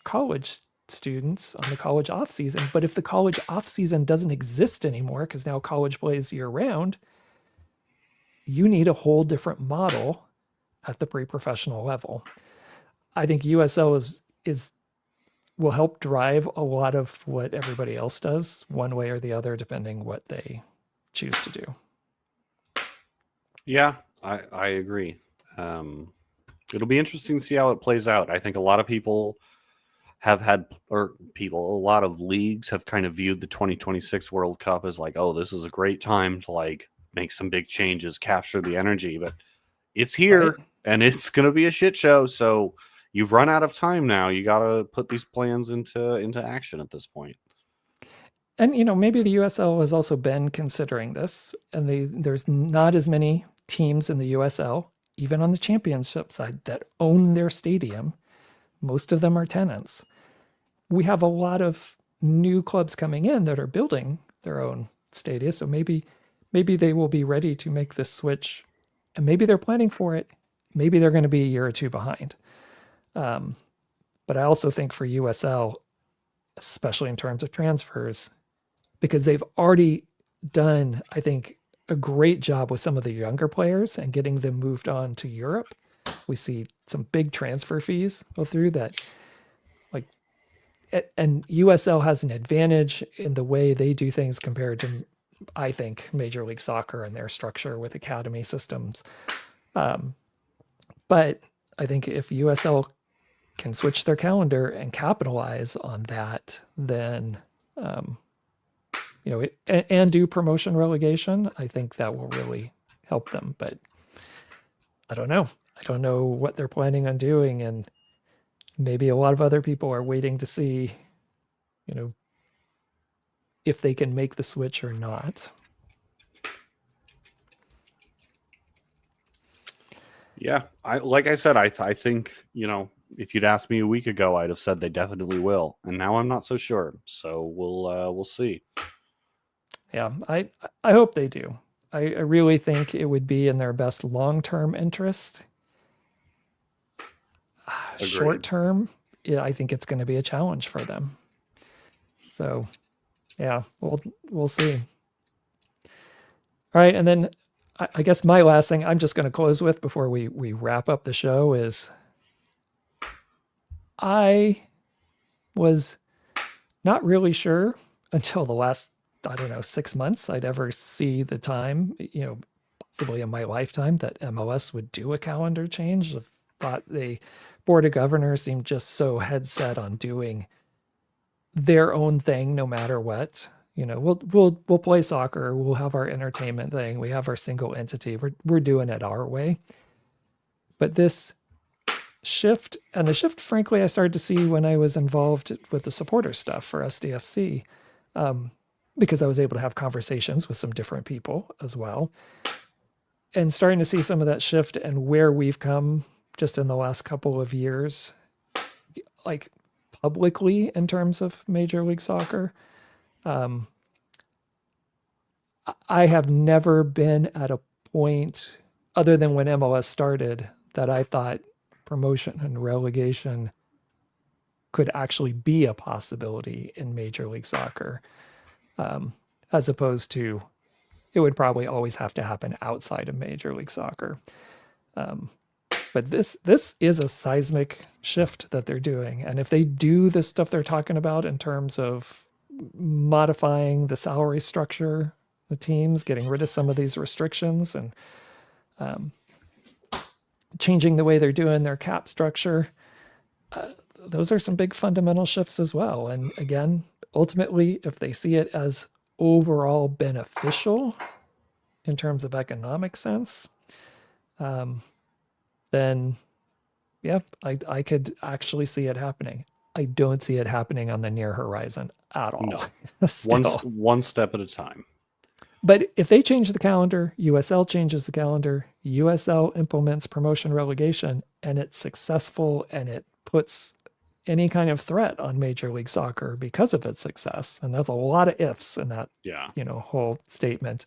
S1: college students, on the college off season. But if the college off season doesn't exist anymore because now college plays year round, you need a whole different model at the pre-professional level. I think USL will help drive a lot of what everybody else does, one way or the other, depending what they choose to do.
S2: Yeah, I agree. It'll be interesting to see how it plays out. I think a lot of people have had, a lot of leagues have kind of viewed the 2026 World Cup as like, oh, this is a great time to like make some big changes, capture the energy, but it's here right. And it's going to be a shit show. So you've run out of time now. You got to put these plans into action at this point.
S1: And, maybe the USL has also been considering this, and there's not as many teams in the USL, even on the championship side, that own their stadium. Most of them are tenants. We have a lot of new clubs coming in that are building their own stadia. So maybe they will be ready to make this switch, and maybe they're planning for it. Maybe they're going to be a year or two behind. But I also think for USL, especially in terms of transfers, because they've already done, I think, a great job with some of the younger players and getting them moved on to Europe. We see some big transfer fees go through that. And USL has an advantage in the way they do things compared to, I think, Major League Soccer and their structure with academy systems. But I think if USL can switch their calendar and capitalize on that, then, and do promotion relegation, I think that will really help them. But I don't know. I don't know what they're planning on doing. And maybe a lot of other people are waiting to see, if they can make the switch or not.
S2: Yeah, like I said, I think, if you'd asked me a week ago, I'd have said they definitely will, and now I'm not so sure. So we'll see.
S1: Yeah, I hope they do. I really think it would be in their best long-term interest. Short term, I think it's going to be a challenge for them. So, yeah, we'll see. All right, and then I guess my last thing I'm just going to close with before we wrap up the show is I was not really sure until the last, 6 months I'd ever see the time, possibly in my lifetime that MLS would do a calendar change. I thought the Board of Governors seemed just so head set on doing their own thing no matter what. We'll play soccer, we'll have our entertainment thing, we have our single entity, we're doing it our way. But this shift, and the shift, frankly, I started to see when I was involved with the supporter stuff for SDFC, because I was able to have conversations with some different people as well, and starting to see some of that shift and where we've come just in the last couple of years, like publicly in terms of Major League Soccer. I have never been at a point, other than when MLS started, that I thought promotion and relegation could actually be a possibility in Major League Soccer, as opposed to it would probably always have to happen outside of Major League Soccer. But this is a seismic shift that they're doing. And if they do the stuff they're talking about in terms of modifying the salary structure, the teams, getting rid of some of these restrictions, and changing the way they're doing their cap structure, those are some big fundamental shifts as well. And again, ultimately, if they see it as overall beneficial in terms of economic sense, then yeah, I could actually see it happening. I don't see it happening on the near horizon at all.
S2: No. One step at a time.
S1: But if they change the calendar, USL changes the calendar, USL implements promotion relegation, and it's successful, and it puts any kind of threat on Major League Soccer because of its success, and that's a lot of ifs in that whole statement.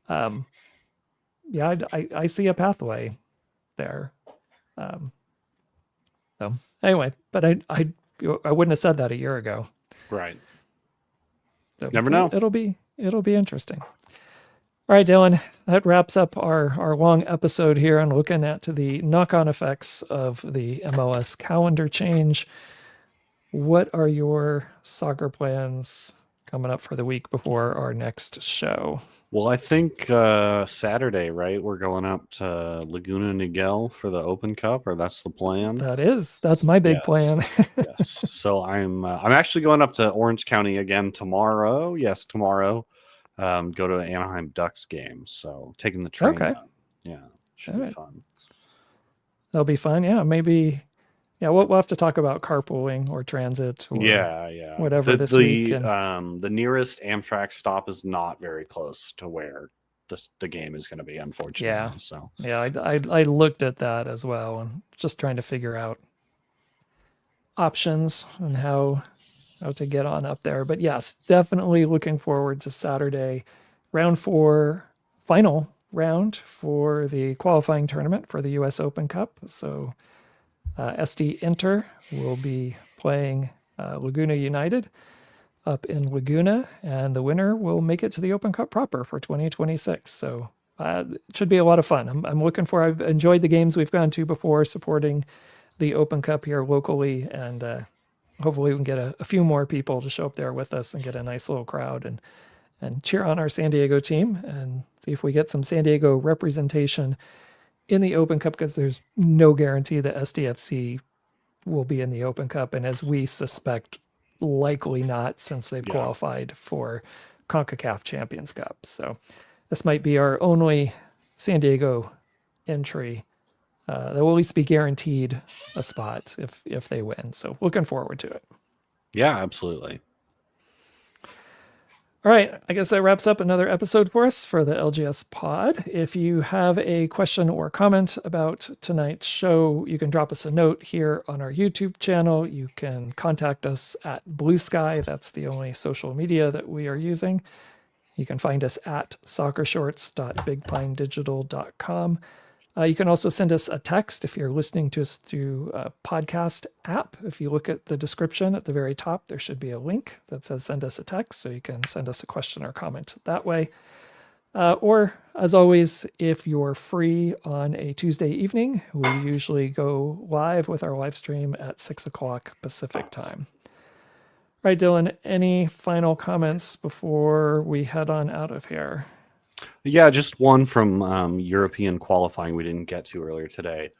S1: I see a pathway there. So anyway, but I wouldn't have said that a year ago.
S2: Right.
S1: So
S2: never know.
S1: It'll be interesting. All right, Dylan, that wraps up our long episode here on looking at the knock-on effects of the MLS calendar change. What are your soccer plans coming up for the week before our next show?
S2: Well, I think Saturday, right? We're going up to Laguna Niguel for the Open Cup, or that's the plan.
S1: That's my big plan.
S2: Yes. So I'm actually going up to Orange County again tomorrow. Yes, tomorrow. Go to an Anaheim Ducks game. So taking the train.
S1: Okay.
S2: Yeah, should be fun.
S1: That'll be fun. Yeah, maybe. Yeah, we'll have to talk about carpooling or transit or whatever this week.
S2: The nearest Amtrak stop is not very close to where the game is going to be, unfortunately.
S1: Yeah.
S2: So
S1: yeah, I looked at that as well, and just trying to figure out options and how to get on up there. But yes, definitely looking forward to Saturday, round 4, final round for the qualifying tournament for the US Open Cup. So SD Inter will be playing Laguna United up in Laguna, and the winner will make it to the Open Cup proper for 2026. So it should be a lot of fun. I'm looking for. I've enjoyed the games we've gone to before, supporting the Open Cup here locally, and hopefully we can get a few more people to show up there with us and get a nice little crowd and cheer on our San Diego team and see if we get some San Diego representation in the Open Cup, because there's no guarantee that SDFC will be in the Open Cup, and as we suspect, likely not, since they've qualified for CONCACAF Champions Cup. So this might be our only San Diego entry that will at least be guaranteed a spot if they win. So looking forward to it.
S2: Yeah, absolutely.
S1: All right, I guess that wraps up another episode for us for the LGS pod. If you have a question or comment about tonight's show, you can drop us a note here on our YouTube channel. You can contact us at Blue Sky. That's the only social media that we are using. You can find us at soccershorts.bigpinedigital.com. You can also send us a text if you're listening to us through a podcast app. If you look at the description at the very top, there should be a link that says send us a text, so you can send us a question or comment that way. Or, as always, if you're free on a Tuesday evening, we usually go live with our live stream at 6 o'clock Pacific time. All right, Dylan, any final comments before we head on out of here?
S2: Yeah, just one from European qualifying we didn't get to earlier today.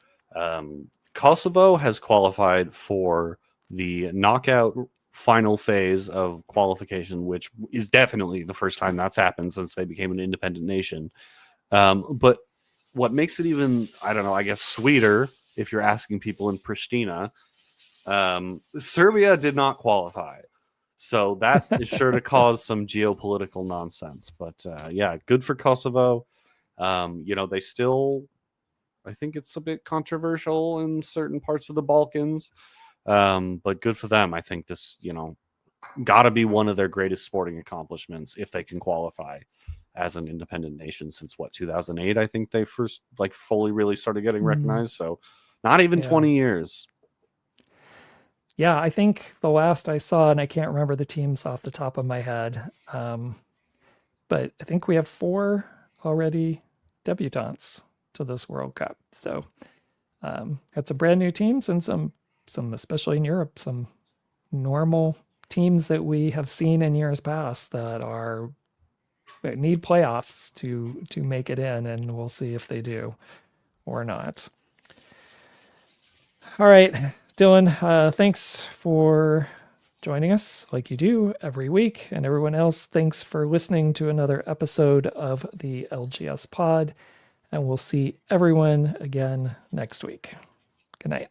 S2: Kosovo has qualified for the knockout final phase of qualification, which is definitely the first time that's happened since they became an independent nation. But what makes it even, I don't know, I guess sweeter if you're asking people in Pristina, Serbia did not qualify. So that is sure to cause some geopolitical nonsense. But yeah, good for Kosovo. They still, I think it's a bit controversial in certain parts of the Balkans, but good for them. I think this, got to be one of their greatest sporting accomplishments if they can qualify as an independent nation since 2008. I think they first fully really started getting recognized. So not even
S1: Yeah.
S2: 20 years.
S1: Yeah, I think the last I saw, and I can't remember the teams off the top of my head, but I think we have 4 already debutantes to this World Cup. So got some brand new teams and some especially in Europe, some normal teams that we have seen in years past that need playoffs to make it in, and we'll see if they do or not. All right, Dylan, thanks for joining us like you do every week. And everyone else, thanks for listening to another episode of the LGS Pod. And we'll see everyone again next week. Good night.